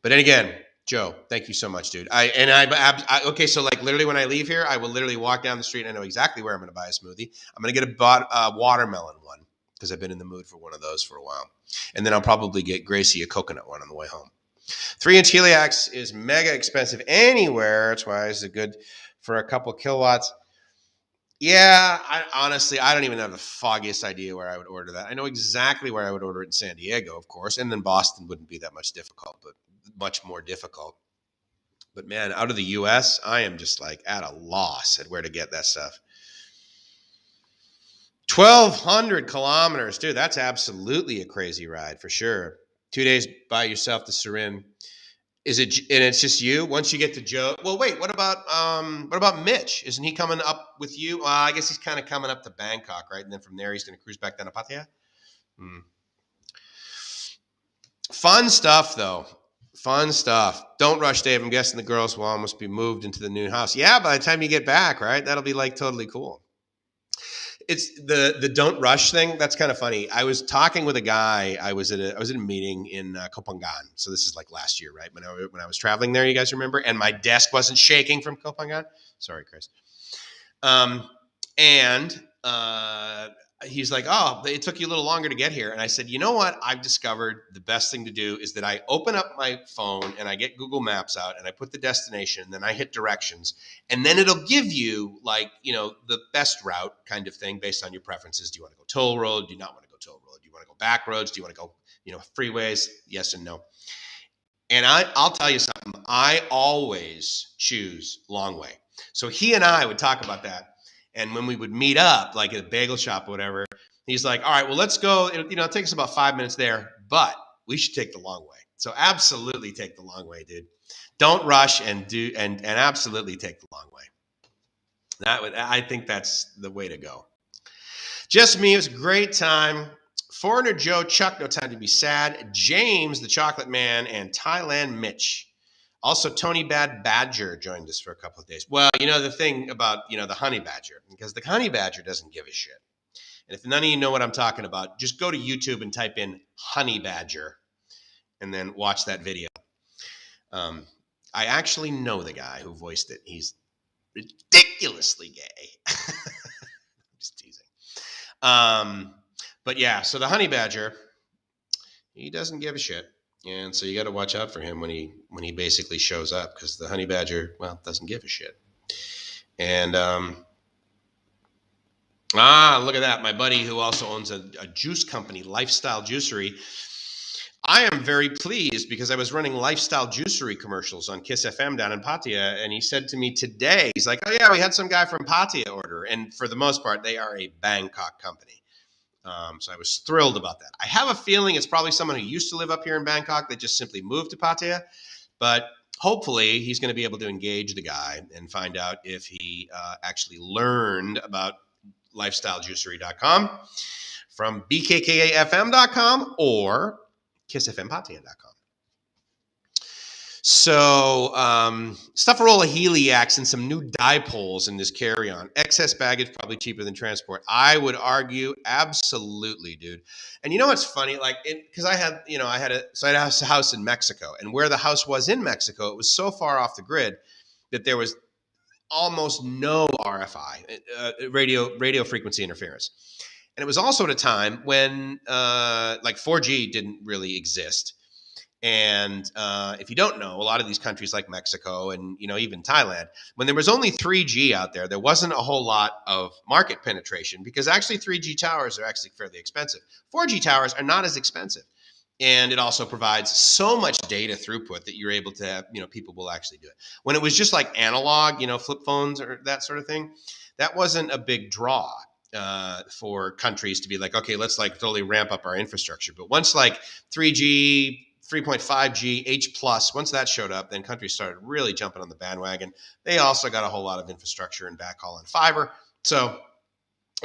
But then again, Joe, thank you so much, dude. Okay, so like literally when I leave here, I will literally walk down the street and I know exactly where I'm going to buy a smoothie. I'm going to get a watermelon one because I've been in the mood for one of those for a while. And then I'll probably get Gracie a coconut one on the way home. 3-inch Heliax is mega expensive anywhere. That's why it's good for a couple kilowatts. Yeah, I don't even have the foggiest idea where I would order that. I know exactly where I would order it in San Diego, of course, and then Boston wouldn't be that much more difficult. But man, out of the U.S., I am just like at a loss at where to get that stuff. 1,200 kilometers, dude. That's absolutely a crazy ride for sure. 2 days by yourself to Surin. Is it? And it's just you. Once you get to Joe. Well, wait. What about Mitch? Isn't he coming up with you? I guess he's kind of coming up to Bangkok, right? And then from there, he's going to cruise back down to Pattaya. Fun stuff, though. Fun stuff. Don't rush, Dave. I'm guessing the girls will almost be moved into the new house. Yeah, by the time you get back, right? That'll be like totally cool. It's the don't rush thing. That's kind of funny. I was talking with a guy. I was at a meeting in Kopangan. So this is like last year, right? When I was traveling there, you guys remember? And my desk wasn't shaking from Kopangan. Sorry, Chris. And he's like, oh, it took you a little longer to get here. And I said, you know what? I've discovered the best thing to do is that I open up my phone and I get Google Maps out and I put the destination, and then I hit directions, and then it'll give you like, the best route kind of thing based on your preferences. Do you want to go toll road? Do you not want to go toll road? Do you want to go back roads? Do you want to go, freeways? Yes and no. And I'll tell you something. I always choose long way. So he and I would talk about that. And when we would meet up, like at a bagel shop or whatever, he's like, all right, well, let's go. It takes about 5 minutes there, but we should take the long way. So absolutely take the long way, dude. Don't rush and absolutely take the long way. I think that's the way to go. Just me. It was a great time. Foreigner Joe, Chuck, no time to be sad. James, the Chocolate Man, and Thailand Mitch. Also, Tony Bad Badger joined us for a couple of days. Well, the thing about, the honey badger, because the honey badger doesn't give a shit. And if none of you know what I'm talking about, just go to YouTube and type in honey badger and then watch that video. I actually know the guy who voiced it. He's ridiculously gay. Just teasing. But yeah, so the honey badger, he doesn't give a shit. And so you got to watch out for him when he basically shows up, because the honey badger, doesn't give a shit. And look at that. My buddy who also owns a juice company, Lifestyle Juicery. I am very pleased because I was running lifestyle juicery commercials on Kiss FM down in Pattaya, and he said to me today, he's like, "Oh yeah, we had some guy from Pattaya order," and for the most part, they are a Bangkok company. So I was thrilled about that. I have a feeling it's probably someone who used to live up here in Bangkok that just simply moved to Pattaya, but hopefully he's going to be able to engage the guy and find out if he actually learned about lifestylejuicery.com from bkkafm.com or kissfmpatia.com. So, stuff a roll of heliacs and some new dipoles in this carry-on. Excess baggage probably cheaper than transport. I would argue, absolutely, dude. And you know what's funny? Like, because I had a house in Mexico, and where the house was in Mexico, it was so far off the grid that there was almost no RFI, radio frequency interference. And it was also at a time when like 4G didn't really exist. And if you don't know, a lot of these countries like Mexico and even Thailand, when there was only 3G out there, there wasn't a whole lot of market penetration because actually 3G towers are actually fairly expensive. 4G towers are not as expensive. And it also provides so much data throughput that you're able to have, people will actually do it. When it was just like analog, flip phones or that sort of thing, that wasn't a big draw for countries to be like, okay, let's like totally ramp up our infrastructure. But once like 3G, 3.5G, H plus, once that showed up, then countries started really jumping on the bandwagon. They also got a whole lot of infrastructure and backhaul and fiber. So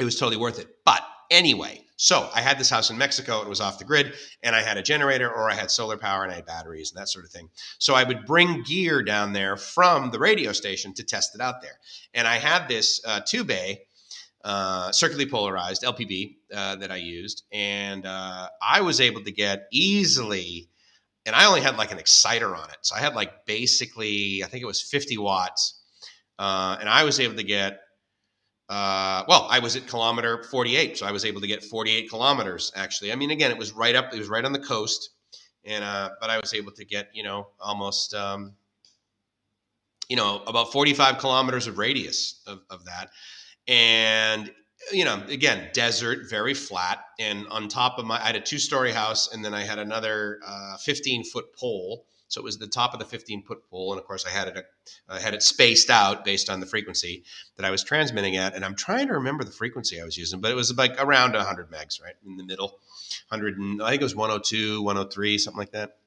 it was totally worth it. But anyway, so I had this house in Mexico. It was off the grid, and I had a generator, or I had solar power, and I had batteries and that sort of thing. So I would bring gear down there from the radio station to test it out there. And I had this 2-bay circularly polarized LPB that I used, and I was able to get easily, and I only had like an exciter on it. So I had like basically, I think it was 50 watts, and I was able to get I was at kilometer 48, so I was able to get 48 kilometers. Actually, I mean, again, it was right on the coast, and but I was able to get almost about 45 kilometers of radius of that, and again, desert, very flat, and on top of I had a 2-story house, and then I had another 15-foot pole. So it was the top of the 15-foot pole, and of course I had it spaced out based on the frequency that I was transmitting at. And I'm trying to remember the frequency I was using, but it was like around 100 megs, right in the middle, 100. I think it was 102, 103, something like that.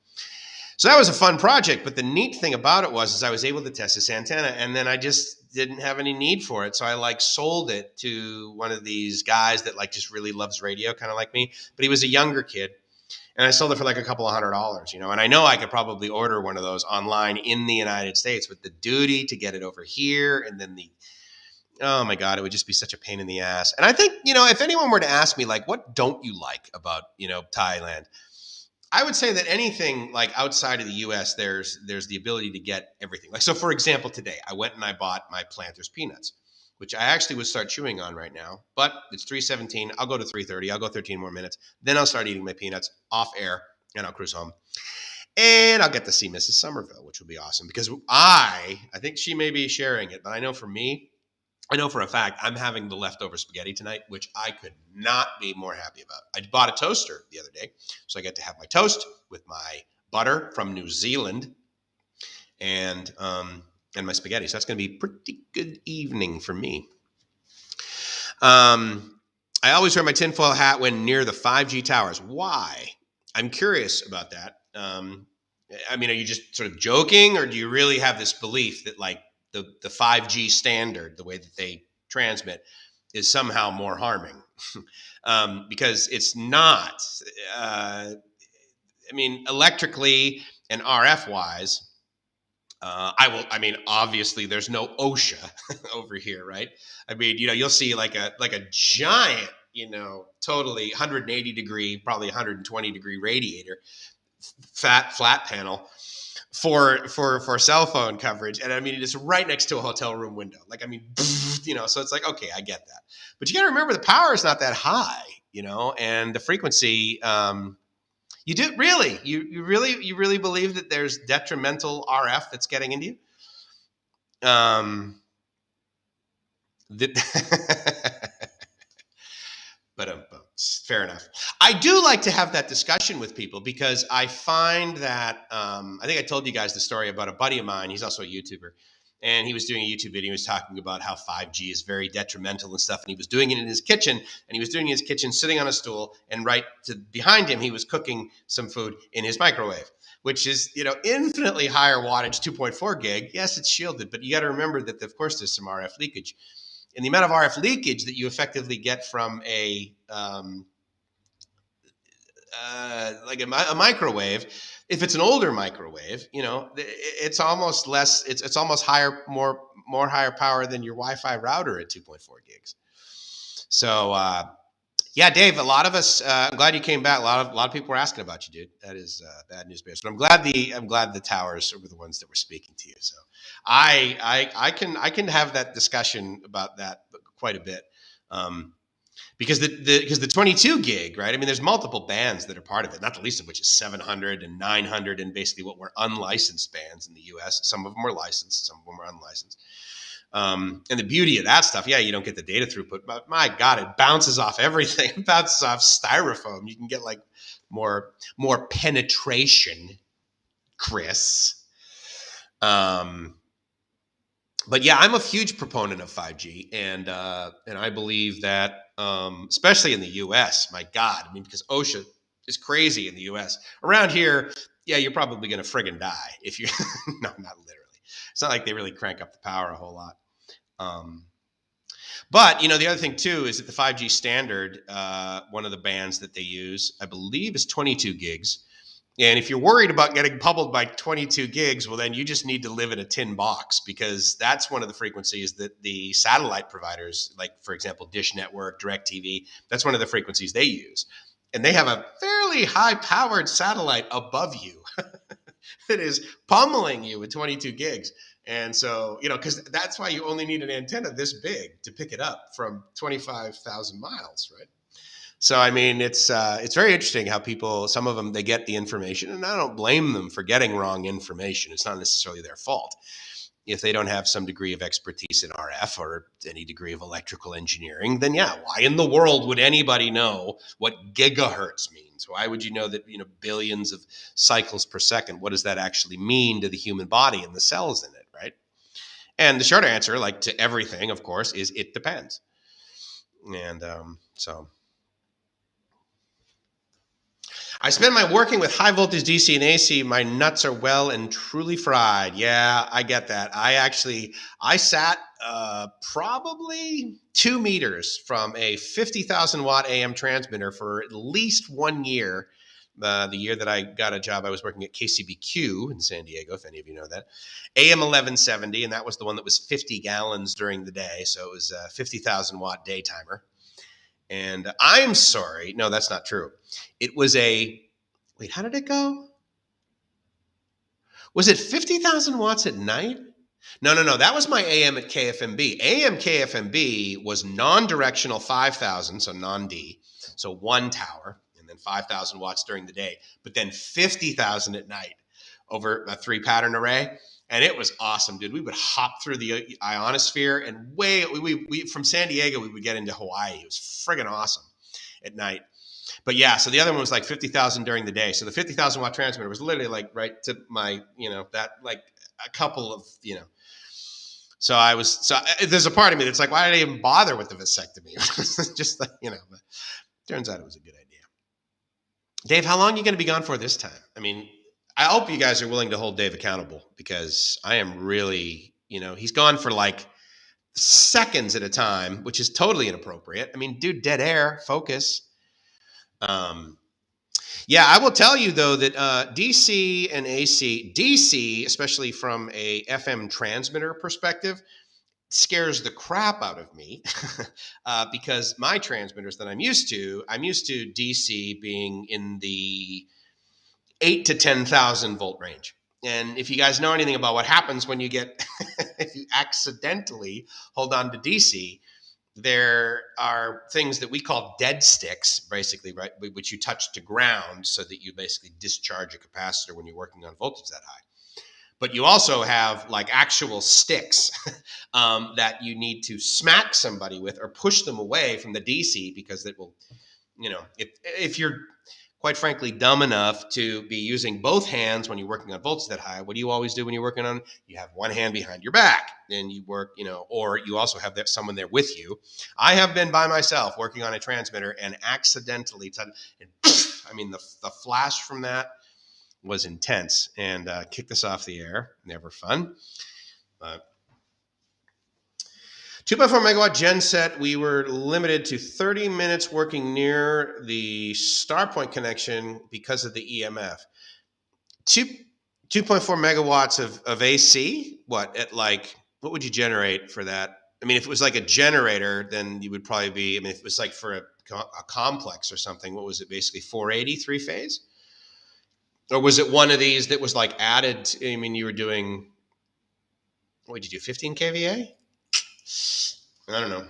So that was a fun project. But the neat thing about it was I was able to test this antenna, and then I just didn't have any need for it. So I like sold it to one of these guys that like just really loves radio, kind of like me. But he was a younger kid. And I sold it for like a couple of $100, and I know I could probably order one of those online in the United States, but the duty to get it over here, and then oh my God, it would just be such a pain in the ass. And I think, if anyone were to ask me, like, what don't you like about, Thailand? I would say that anything like outside of the US, there's the ability to get everything. Like, so for example, today I went and I bought my Planters peanuts, which I actually would start chewing on right now, but it's 3:17. I'll go to 3:30. I'll go 13 more minutes. Then I'll start eating my peanuts off air, and I'll cruise home. And I'll get to see Mrs. Somerville, which will be awesome because I think she may be sharing it, but I know for me, I know for a fact I'm having the leftover spaghetti tonight, which I could not be more happy about. I bought a toaster the other day, so I get to have my toast with my butter from New Zealand and my spaghetti. So that's going to be a pretty good evening for me. I always wear my tinfoil hat when near the 5G towers. Why? I'm curious about that. I mean, are you just sort of joking, or do you really have this belief that like the 5G standard, the way that they transmit, is somehow more harming? Because it's not. I mean, electrically and RF wise, obviously there's no OSHA over here, right? I mean, you'll see like a giant, totally 180 degree, probably 120 degree radiator, flat panel for cell phone coverage. And I mean, it's right next to a hotel room window. Like, I mean, so it's like, okay, I get that. But you got to remember the power is not that high, and the frequency, you do really, you really believe that there's detrimental RF that's getting into you? But Fair enough. I do like to have that discussion with people because I find that I think I told you guys the story about a buddy of mine. He's also a YouTuber, and he was doing a YouTube video. He was talking about how 5G is very detrimental and stuff, and he was doing it in his kitchen. And he was doing it in his kitchen, sitting on a stool, and right behind him, he was cooking some food in his microwave, which is infinitely higher wattage, 2.4 gig. Yes, it's shielded, but you got to remember that of course there's some RF leakage. And the amount of RF leakage that you effectively get from a microwave, if it's an older microwave, it's almost less. It's almost higher, more higher power than your Wi-Fi router at 2.4 gigs. So yeah, Dave, a lot of us. I'm glad you came back. A lot of people were asking about you, dude. That is bad news bears. But I'm glad the towers were the ones that were speaking to you. So I can have that discussion about that quite a bit. Because the 22 gig, right? I mean, there's multiple bands that are part of it, not the least of which is 700 and 900 and basically what were unlicensed bands in the US. Some of them were licensed, some of them were unlicensed. And the beauty of that stuff, you don't get the data throughput, but my God, it bounces off everything. It bounces off styrofoam. You can get like more penetration, Chris. But yeah, I'm a huge proponent of 5G, and I believe that, especially in the U.S., my God, I mean, because OSHA is crazy in the U.S. Around here, you're probably going to friggin' die if you. No, not literally. It's not like they really crank up the power a whole lot. But the other thing too is that the 5G standard, one of the bands that they use, I believe, is 22 gigs. And if you're worried about getting pummeled by 22 gigs, well, then you just need to live in a tin box, because that's one of the frequencies that the satellite providers, like, for example, Dish Network, DirecTV, that's one of the frequencies they use. And they have a fairly high-powered satellite above you that is pummeling you with 22 gigs. And so, because that's why you only need an antenna this big to pick it up from 25,000 miles, right? So, I mean, it's very interesting how people, some of them, they get the information, and I don't blame them for getting wrong information. It's not necessarily their fault. If they don't have some degree of expertise in RF or any degree of electrical engineering, then why in the world would anybody know what gigahertz means? Why would you know that, billions of cycles per second? What does that actually mean to the human body and the cells in it, right? And the short answer, like to everything, of course, is it depends. And so... I spend my working with high voltage DC and AC. My nuts are well and truly fried. Yeah, I get that. I sat probably 2 meters from a 50,000 watt AM transmitter for at least 1 year. The year that I got a job, I was working at KCBQ in San Diego, if any of you know that. AM 1170, and that was the one that was 50 gallons during the day. So it was a 50,000 watt day timer. And I'm sorry. No, that's not true. It was wait, how did it go? Was it 50,000 watts at night? No. That was my AM at KFMB. AM KFMB was non-directional 5,000, so non-D, so one tower, and then 5,000 watts during the day, but then 50,000 at night over a 3-pattern array. And it was awesome, dude. We would hop through the ionosphere, and we from San Diego, we would get into Hawaii. It was friggin' awesome at night. But so the other one was like 50,000 during the day. So the 50,000 watt transmitter was literally like right to my, that like a couple of, So there's a part of me that's like, why did I even bother with the vasectomy? Just like, but turns out it was a good idea. Dave, how long are you going to be gone for this time? I mean, I hope you guys are willing to hold Dave accountable, because I am really, he's gone for like seconds at a time, which is totally inappropriate. I mean, dude, dead air, focus. I will tell you though that DC and DC, especially from a FM transmitter perspective, scares the crap out of me because my transmitters that I'm used to DC being in the 8 to 10,000 volt range. And if you guys know anything about what happens when you get, if you accidentally hold on to DC, there are things that we call dead sticks, basically, right, which you touch to ground so that you basically discharge a capacitor when you're working on voltage that high. But you also have like actual sticks that you need to smack somebody with or push them away from the DC, because it will, if you're quite frankly dumb enough to be using both hands when you're working on voltage that high, what do you always do when you're working on? You have one hand behind your back, and you work, or you also have someone there with you. I have been by myself working on a transmitter and accidentally, the flash from that was intense and kicked us off the air. Never fun. 2.4 megawatt gen set. We were limited to 30 minutes working near the Starpoint connection because of the EMF. 2.4 megawatts of AC. What would you generate for that? I mean, if it was like a generator, then you would probably be. I mean, if it was like for a complex or something, what was it? Basically 480 3-phase, or was it one of these that was like added? I mean, you were doing. What did you do? 15 kVA? I don't know.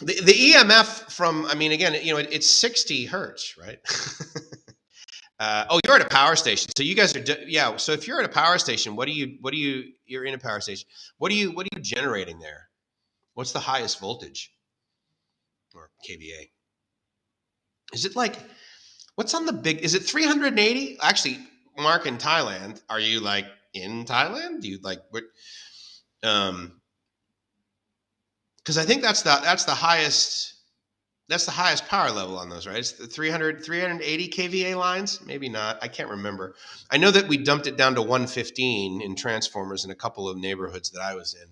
The EMF from, again, it's 60 hertz, right? You're at a power station. So you guys are, so if you're at a power station, you're in a power station. What are you generating there? What's the highest voltage or kVA? Is it like, what's on the big, is it 380? Actually, Mark, in Thailand, are you like in Thailand? Do you like, because I think that's the highest power level on those, right? It's the 380 kVA lines. Maybe not. I can't remember. I know that we dumped it down to 115 in transformers in a couple of neighborhoods that I was in.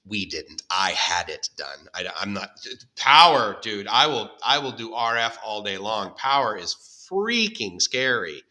We didn't. I had it done. I'm not power, dude. I will do RF all day long. Power is freaking scary.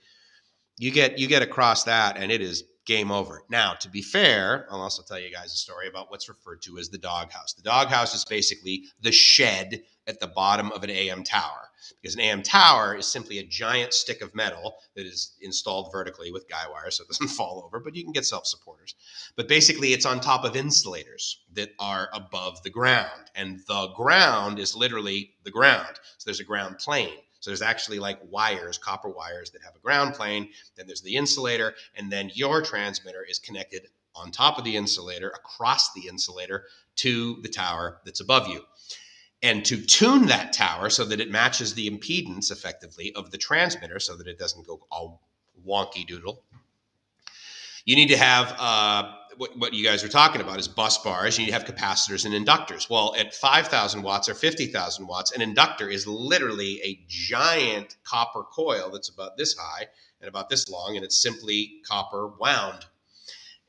You get across that, and it is game over. Now, to be fair, I'll also tell you guys a story about what's referred to as the doghouse. The doghouse is basically the shed at the bottom of an AM tower, because an AM tower is simply a giant stick of metal that is installed vertically with guy wire so it doesn't fall over, but you can get self-supporters. But basically, it's on top of insulators that are above the ground, and the ground is literally the ground. So there's a ground plane. So there's actually like wires, copper wires that have a ground plane. Then there's the insulator, and then your transmitter is connected on top of the insulator, across the insulator, to the tower that's above you. And to tune that tower so that it matches the impedance effectively of the transmitter so that it doesn't go all wonky doodle, you need to have what you guys are talking about is bus bars. You need to have capacitors and inductors. Well, at 5,000 watts or 50,000 watts, an inductor is literally a giant copper coil that's about this high and about this long, and it's simply copper wound.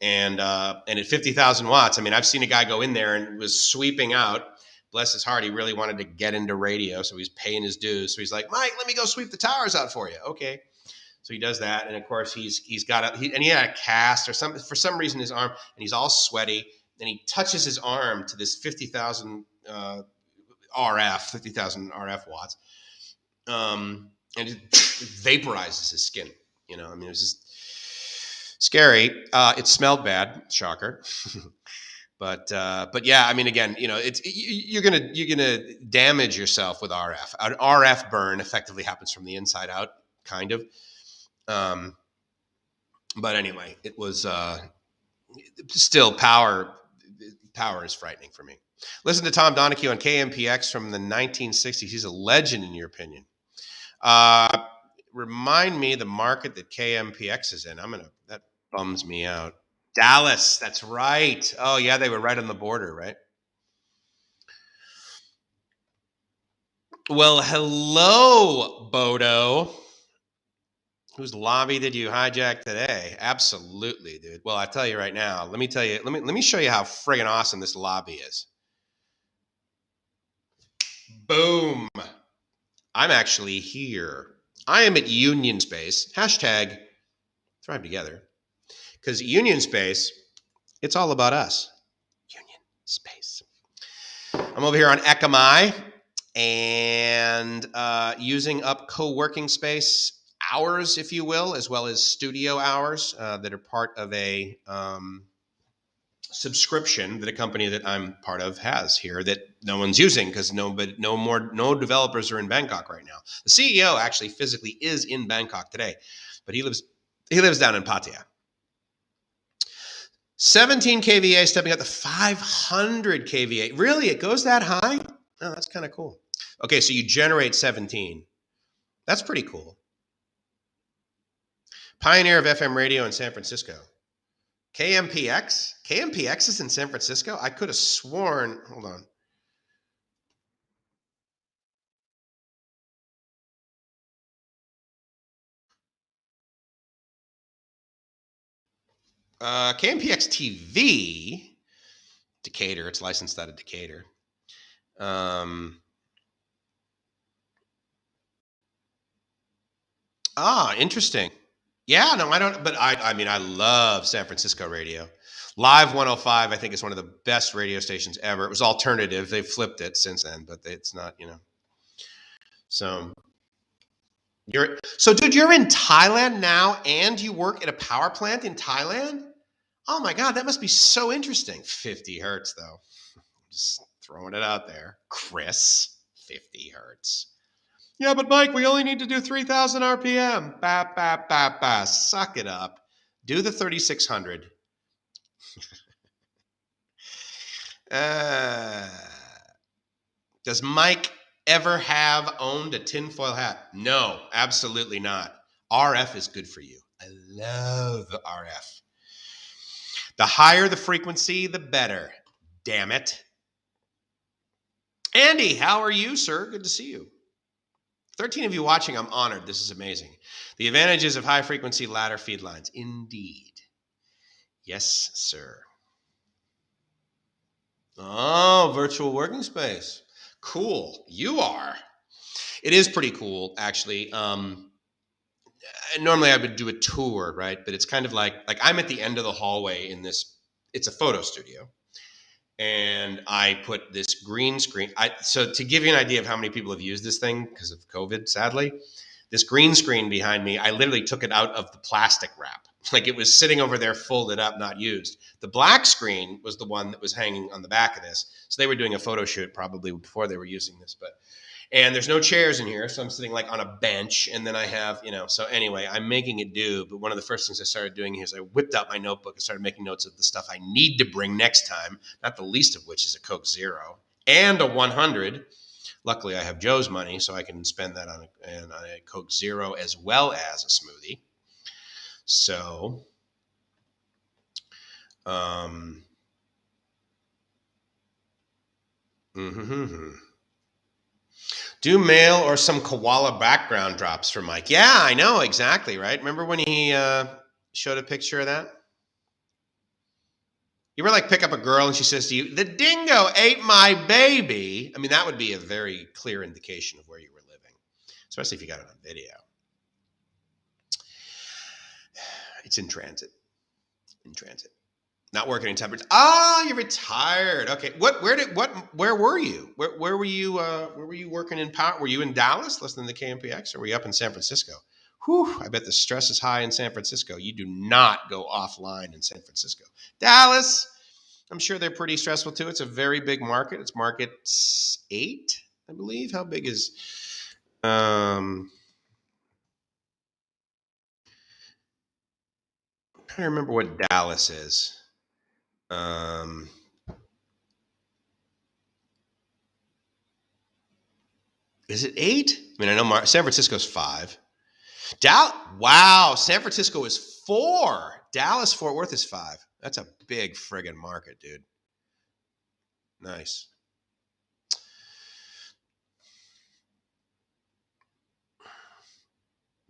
And at 50,000 watts, I've seen a guy go in there and was sweeping out. Bless his heart, he really wanted to get into radio, so he's paying his dues. So he's like, Mike, let me go sweep the towers out for you. Okay. So he does that, and of course he had a cast or something for some reason his arm, and he's all sweaty. And he touches his arm to this 50,000 RF watts, and it vaporizes his skin. It was just scary. It smelled bad, shocker. But yeah, again, you're gonna damage yourself with RF. An RF burn effectively happens from the inside out, kind of. But anyway, it was still power. Power is frightening for me. Listen to Tom Donahue on KMPX from the 1960s. He's a legend, in your opinion. Remind me the market that KMPX is in. That bums me out. Dallas, that's right. Oh yeah, they were right on the border, right? Well, hello, Bodo. Whose lobby did you hijack today? Absolutely, dude. Well, I tell you right now, let me show you how friggin' awesome this lobby is. Boom. I'm actually here. I am at Union Space. Hashtag thrive together. Because Union Space, it's all about us. Union Space. I'm over here on Ekamai and using up co-working space hours, if you will, as well as studio hours that are part of a subscription that a company that I'm part of has here that no one's using because no developers are in Bangkok right now. The CEO actually physically is in Bangkok today, but he lives down in Pattaya. 17 kVA stepping up to 500 kVA. Really, it goes that high? Oh, that's kind of cool. Okay, so you generate 17. That's pretty cool. Pioneer of FM radio in San Francisco. KMPX? KMPX is in San Francisco? I could have sworn. Hold on. KMPX TV, Decatur. It's licensed out of Decatur. Interesting. Yeah, no, I don't. But I mean, I love San Francisco radio. Live 105, I think, is one of the best radio stations ever. It was alternative. They've flipped it since then, but it's not, So dude, you're in Thailand now, and you work at a power plant in Thailand. Oh my God, that must be so interesting. 50 hertz, though. Just throwing it out there, Chris. 50 hertz. Yeah, but Mike, we only need to do 3,000 RPM. Ba, ba, ba, ba. Suck it up. Do the 3,600. Does Mike ever have owned a tinfoil hat? No, absolutely not. RF is good for you. I love RF. The higher the frequency, the better. Damn it. Andy, how are you, sir? Good to see you. 13 of you watching, I'm honored. This is amazing. The advantages of high-frequency ladder feed lines. Indeed. Yes, sir. Oh, virtual working space. Cool. You are. It is pretty cool, actually. Normally I would do a tour, right? But it's kind of like I'm at the end of the hallway in this. It's a photo studio. And I put this green screen. So to give you an idea of how many people have used this thing because of COVID, sadly, this green screen behind me, I literally took it out of the plastic wrap. Like it was sitting over there, folded up, not used. The black screen was the one that was hanging on the back of this. So they were doing a photo shoot probably before they were using this. And there's no chairs in here, so I'm sitting like on a bench, and then I have, so anyway, I'm making it do. But one of the first things I started doing is I whipped out my notebook and started making notes of the stuff I need to bring next time, not the least of which is a Coke Zero and a 100. Luckily, I have Joe's money, so I can spend that on a Coke Zero as well as a smoothie. So, do mail or some koala background drops for Mike. Yeah, I know, exactly, right? Remember when he showed a picture of that? You ever like pick up a girl and she says to you, the dingo ate my baby? I mean, that would be a very clear indication of where you were living, especially if you got it on video. It's in transit. Not working in temperance. Ah, you're retired. Okay. Where were you? Where were you working in power? Were you in Dallas listening to KMPX, or were you up in San Francisco? Whew, I bet the stress is high in San Francisco. You do not go offline in San Francisco. Dallas, I'm sure they're pretty stressful too. It's a very big market. It's market 8, I believe. How big is I'm trying to remember what Dallas is. Is it 8? I mean, I know San Francisco's 5. Wow, San Francisco is 4. Dallas, Fort Worth is 5. That's a big friggin' market, dude. Nice.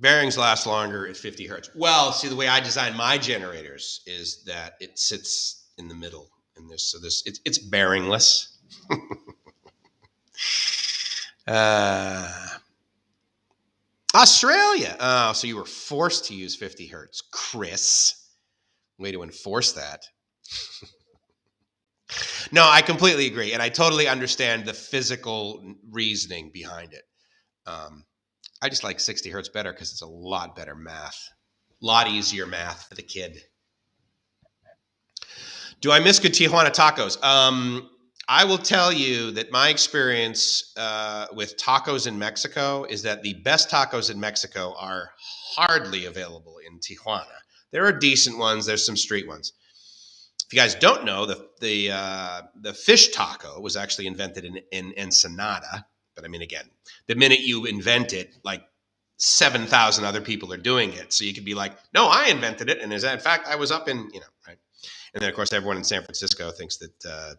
Bearings last longer at 50 hertz. Well, see, the way I design my generators is that it sits in the middle in this. So it's bearingless. Australia. Oh, so you were forced to use 50 hertz. Chris. Way to enforce that. No, I completely agree. And I totally understand the physical reasoning behind it. I just like 60 hertz better because it's a lot better math. A lot easier math for the kid. Do I miss good Tijuana tacos? I will tell you that my experience with tacos in Mexico is that the best tacos in Mexico are hardly available in Tijuana. There are decent ones. There's some street ones. If you guys don't know, the fish taco was actually invented in Ensenada. But I mean, again, the minute you invent it, like 7,000 other people are doing it. So you could be like, no, I invented it. And in fact, I was up in, right. And then, of course, everyone in San Francisco thinks that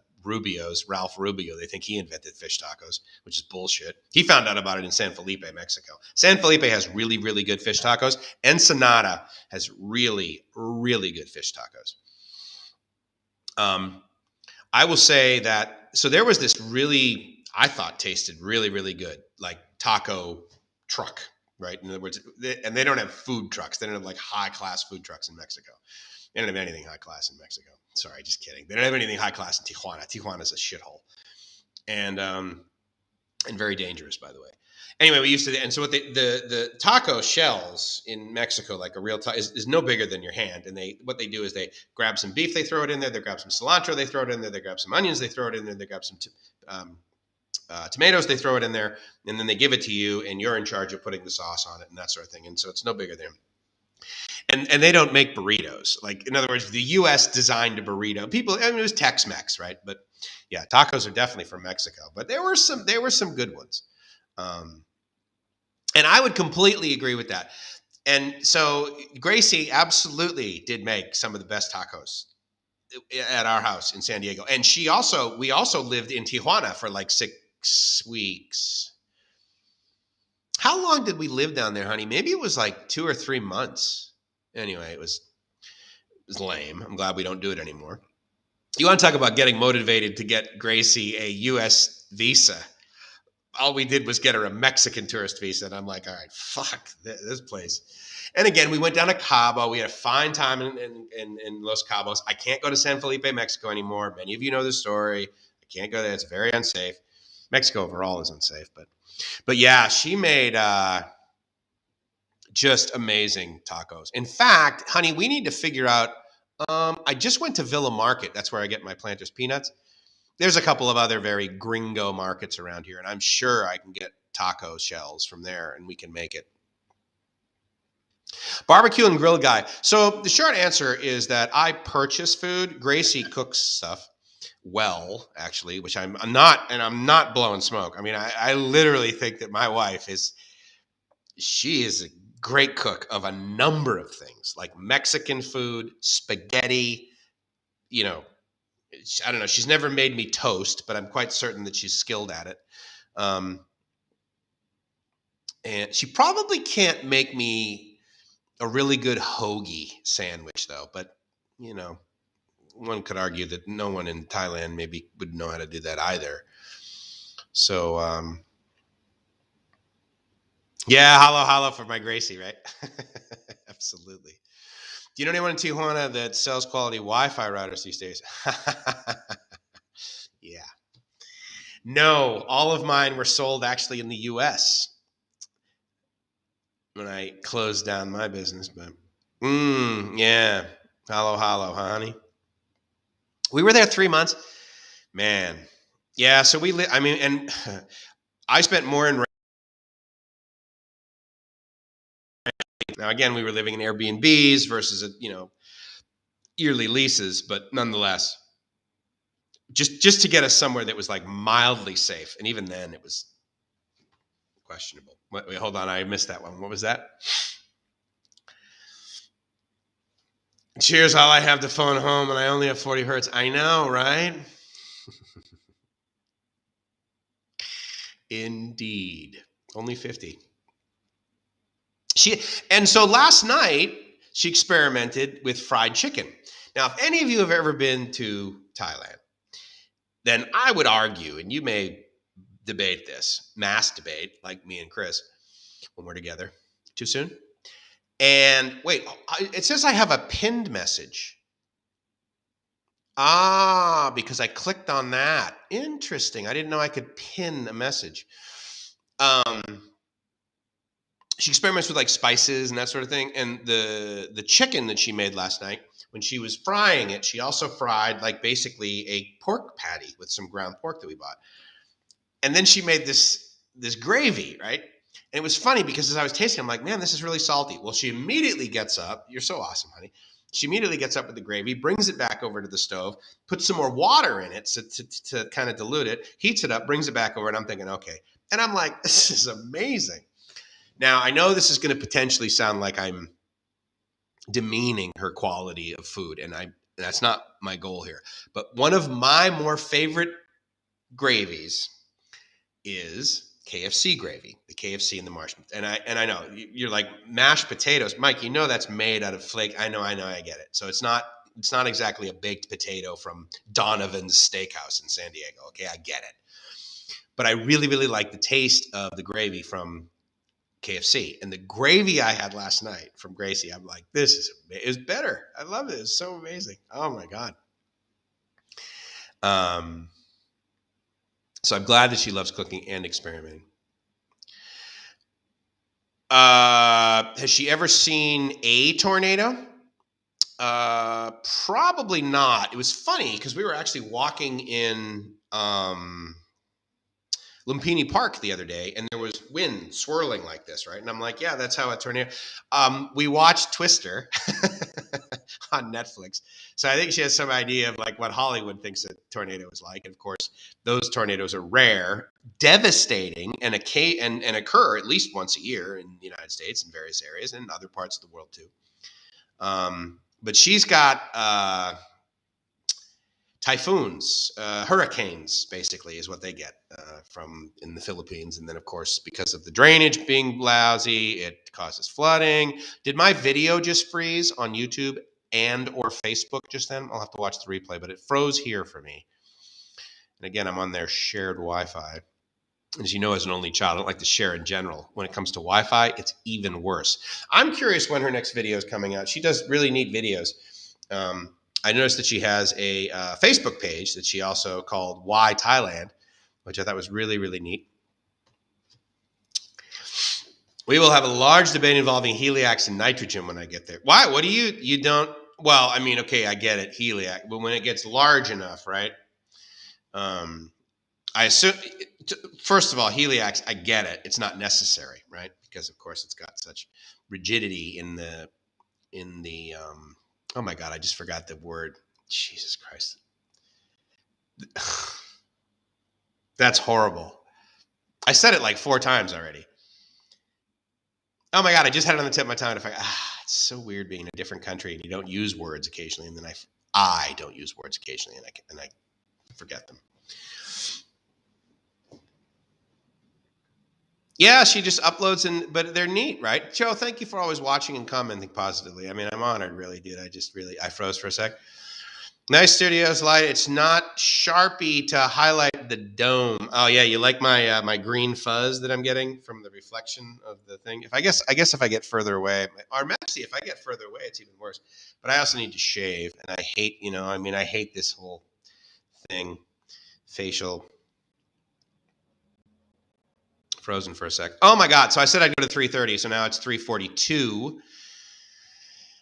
Ralph Rubio, they think he invented fish tacos, which is bullshit. He found out about it in San Felipe, Mexico. San Felipe has really, really good fish tacos. Ensenada has really, really good fish tacos. I will say that, so there was this really, I thought tasted really, really good, like taco truck, right? In other words, and they don't have food trucks. They don't have like high class food trucks in Mexico. They don't have anything high class in Mexico. Sorry, just kidding. They don't have anything high class in Tijuana. Tijuana is a shithole, and very dangerous, by the way. Anyway, we used to, and so what the taco shells in Mexico, like a real taco, is no bigger than your hand. And what they do is they grab some beef, they throw it in there. They grab some cilantro, they throw it in there. They grab some onions, they throw it in there. They grab some tomatoes, they throw it in there, and then they give it to you, and you're in charge of putting the sauce on it and that sort of thing. And so it's no bigger than. And they don't make burritos. Like, in other words, the U.S. designed a burrito. People, I mean, it was Tex-Mex, right? But yeah, tacos are definitely from Mexico. But there were some good ones. And I would completely agree with that. And so Gracie absolutely did make some of the best tacos at our house in San Diego. And we also lived in Tijuana for like 6 weeks. How long did we live down there, honey? Maybe it was like 2 or 3 months. Anyway, it was lame. I'm glad we don't do it anymore. You want to talk about getting motivated to get Gracie a U.S. visa? All we did was get her a Mexican tourist visa. And I'm like, all right, fuck this place. And again, we went down to Cabo. We had a fine time in Los Cabos. I can't go to San Felipe, Mexico anymore. Many of you know the story. I can't go there. It's very unsafe. Mexico overall is unsafe. But yeah, she made just amazing tacos. In fact, honey, we need to figure out, I just went to Villa Market. That's where I get my Planters peanuts. There's a couple of other very gringo markets around here, and I'm sure I can get taco shells from there, and we can make it. Barbecue and grill guy. So the short answer is that I purchase food. Gracie cooks stuff well, actually, which I'm not blowing smoke. I mean, I literally think that my wife she is a great cook of a number of things, like Mexican food, spaghetti, I don't know. She's never made me toast, but I'm quite certain that she's skilled at it. And she probably can't make me a really good hoagie sandwich, though. But, one could argue that no one in Thailand maybe would know how to do that either. So, yeah, holla for my Gracie, right? Absolutely. Do you know anyone in Tijuana that sells quality Wi-Fi routers these days? Yeah. No, all of mine were sold actually in the U.S. when I closed down my business. But, yeah. Hollow, huh, honey? We were there 3 months. Man. Yeah, so and I spent more in. Now, again, we were living in Airbnbs versus, yearly leases, but nonetheless, just to get us somewhere that was like mildly safe. And even then it was questionable. Wait, hold on. I missed that one. What was that? Cheers. All I have the phone home and I only have 40 hertz. I know, right? Indeed. Only 50. And so last night she experimented with fried chicken. Now, if any of you have ever been to Thailand, then I would argue, and you may debate this, mass debate, like me and Chris, when we're together. Too soon? And wait, it says I have a pinned message. Because I clicked on that. Interesting. I didn't know I could pin a message. She experiments with like spices and that sort of thing. And the chicken that she made last night, when she was frying it, she also fried like basically a pork patty with some ground pork that we bought. And then she made this gravy, right? And it was funny because as I was tasting, I'm like, man, this is really salty. Well, she immediately gets up. You're so awesome, honey. She immediately gets up with the gravy, brings it back over to the stove, puts some more water in it to kind of dilute it, heats it up, brings it back over, and I'm thinking, okay. And I'm like, this is amazing. Now, I know this is going to potentially sound like I'm demeaning her quality of food, and that's not my goal here. But one of my more favorite gravies is KFC gravy, the KFC and the marshmallows. And I know you're like mashed potatoes, Mike. You know that's made out of flake. I know, I get it. So it's not exactly a baked potato from Donovan's Steakhouse in San Diego. Okay, I get it. But I really, really like the taste of the gravy from KFC. And the gravy I had last night from Gracie, I'm like, this is better. I love it. It's so amazing. Oh my God. So I'm glad that she loves cooking and experimenting. Has she ever seen a tornado? Probably not. It was funny because we were actually walking in Lumpini Park the other day, and there was wind swirling like this, right? And I'm like, yeah, that's how a tornado. We watched Twister on Netflix, so I think she has some idea of like what Hollywood thinks a tornado is like. And of course, those tornadoes are rare, devastating, and occur at least once a year in the United States in various areas and in other parts of the world too. But she's got typhoons, hurricanes, basically, is what they get from in the Philippines. And then, of course, because of the drainage being lousy, it causes flooding. Did my video just freeze on YouTube and or Facebook just then? I'll have to watch the replay, but it froze here for me. And again, I'm on their shared Wi-Fi. As you know, as an only child, I don't like to share in general. When it comes to Wi-Fi, it's even worse. I'm curious when her next video is coming out. She does really neat videos. I noticed that she has a Facebook page that she also called Why Thailand, which I thought was really, really neat. We will have a large debate involving heliacs and nitrogen when I get there. Why? What do you don't? Well, I mean, okay, I get it, heliac, but when it gets large enough, right? I assume, first of all, heliacs, I get it. It's not necessary, right? Because of course it's got such rigidity in the oh my God, I just forgot the word. Jesus Christ. That's horrible. I said it like 4 times already. Oh my God, I just had it on the tip of my tongue. It's so weird being in a different country and you don't use words occasionally, and then I don't use words occasionally, and I forget them. Yeah, she just uploads, but they're neat, right? Joe, thank you for always watching and commenting positively. I mean, I'm honored, really, dude. I froze for a sec. Nice studios light. It's not Sharpie to highlight the dome. Oh yeah, you like my my green fuzz that I'm getting from the reflection of the thing. I guess if I get further away, or actually if I get further away, it's even worse. But I also need to shave, and I hate, I hate this whole thing, facial. Frozen for a sec. Oh my God! So I said I'd go to 3:30, so now it's 3:42.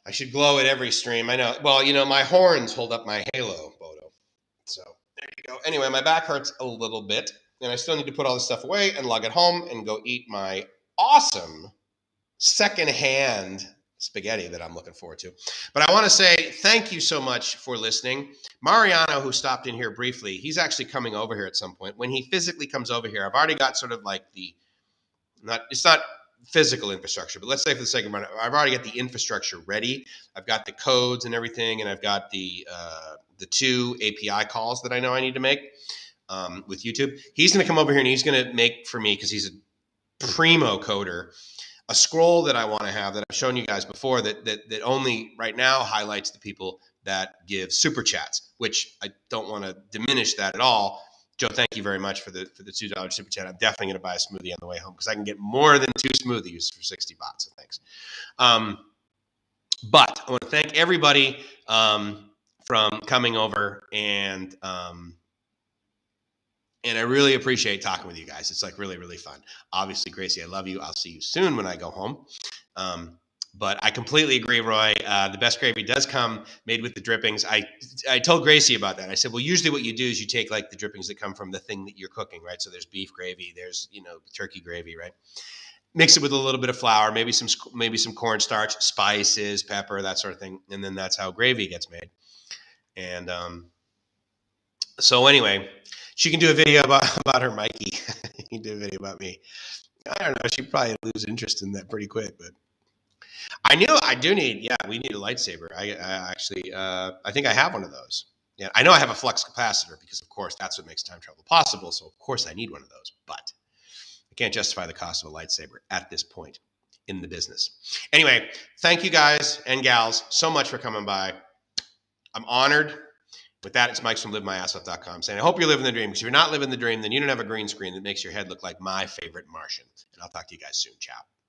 I should glow at every stream. I know. Well, my horns hold up my halo, Bodo. So there you go. Anyway, my back hurts a little bit, and I still need to put all this stuff away and lug it home and go eat my awesome secondhand spaghetti that I'm looking forward to. But I want to say thank you so much for listening. Mariano, who stopped in here briefly, he's actually coming over here at some point. When he physically comes over here, I've already got sort of like it's not physical infrastructure, but let's say for the sake of running, I've already got the infrastructure ready. I've got the codes and everything, and I've got the 2 API calls that I know I need to make with YouTube. He's going to come over here and he's going to make for me, because he's a primo coder, a scroll that I want to have that I've shown you guys before that only right now highlights the people that give super chats, which I don't want to diminish that at all. Joe, thank you very much for the $2 super chat. I'm definitely going to buy a smoothie on the way home because I can get more than 2 smoothies for $60. So thanks. But I want to thank everybody from coming over, and I really appreciate talking with you guys. It's like really, really fun. Obviously, Gracie, I love you. I'll see you soon when I go home. But I completely agree, Roy. The best gravy does come made with the drippings. I told Gracie about that. I said, well, usually what you do is you take like the drippings that come from the thing that you're cooking, right? So there's beef gravy, there's, turkey gravy, right? mix it with a little bit of flour, maybe some cornstarch, spices, pepper, that sort of thing, and then that's how gravy gets made. And so anyway, she can do a video about her Mikey. You can do a video about me. I don't know. She'd probably lose interest in that pretty quick, but I do need. Yeah, we need a lightsaber. I actually, I think I have one of those. Yeah, I know I have a flux capacitor because, of course, that's what makes time travel possible. So, of course, I need one of those. But I can't justify the cost of a lightsaber at this point in the business. Anyway, thank you guys and gals so much for coming by. I'm honored. With that, it's Mike from LiveMyAssOff.com saying, I hope you're living the dream, because if you're not living the dream, then you don't have a green screen that makes your head look like my favorite Martian. And I'll talk to you guys soon. Ciao.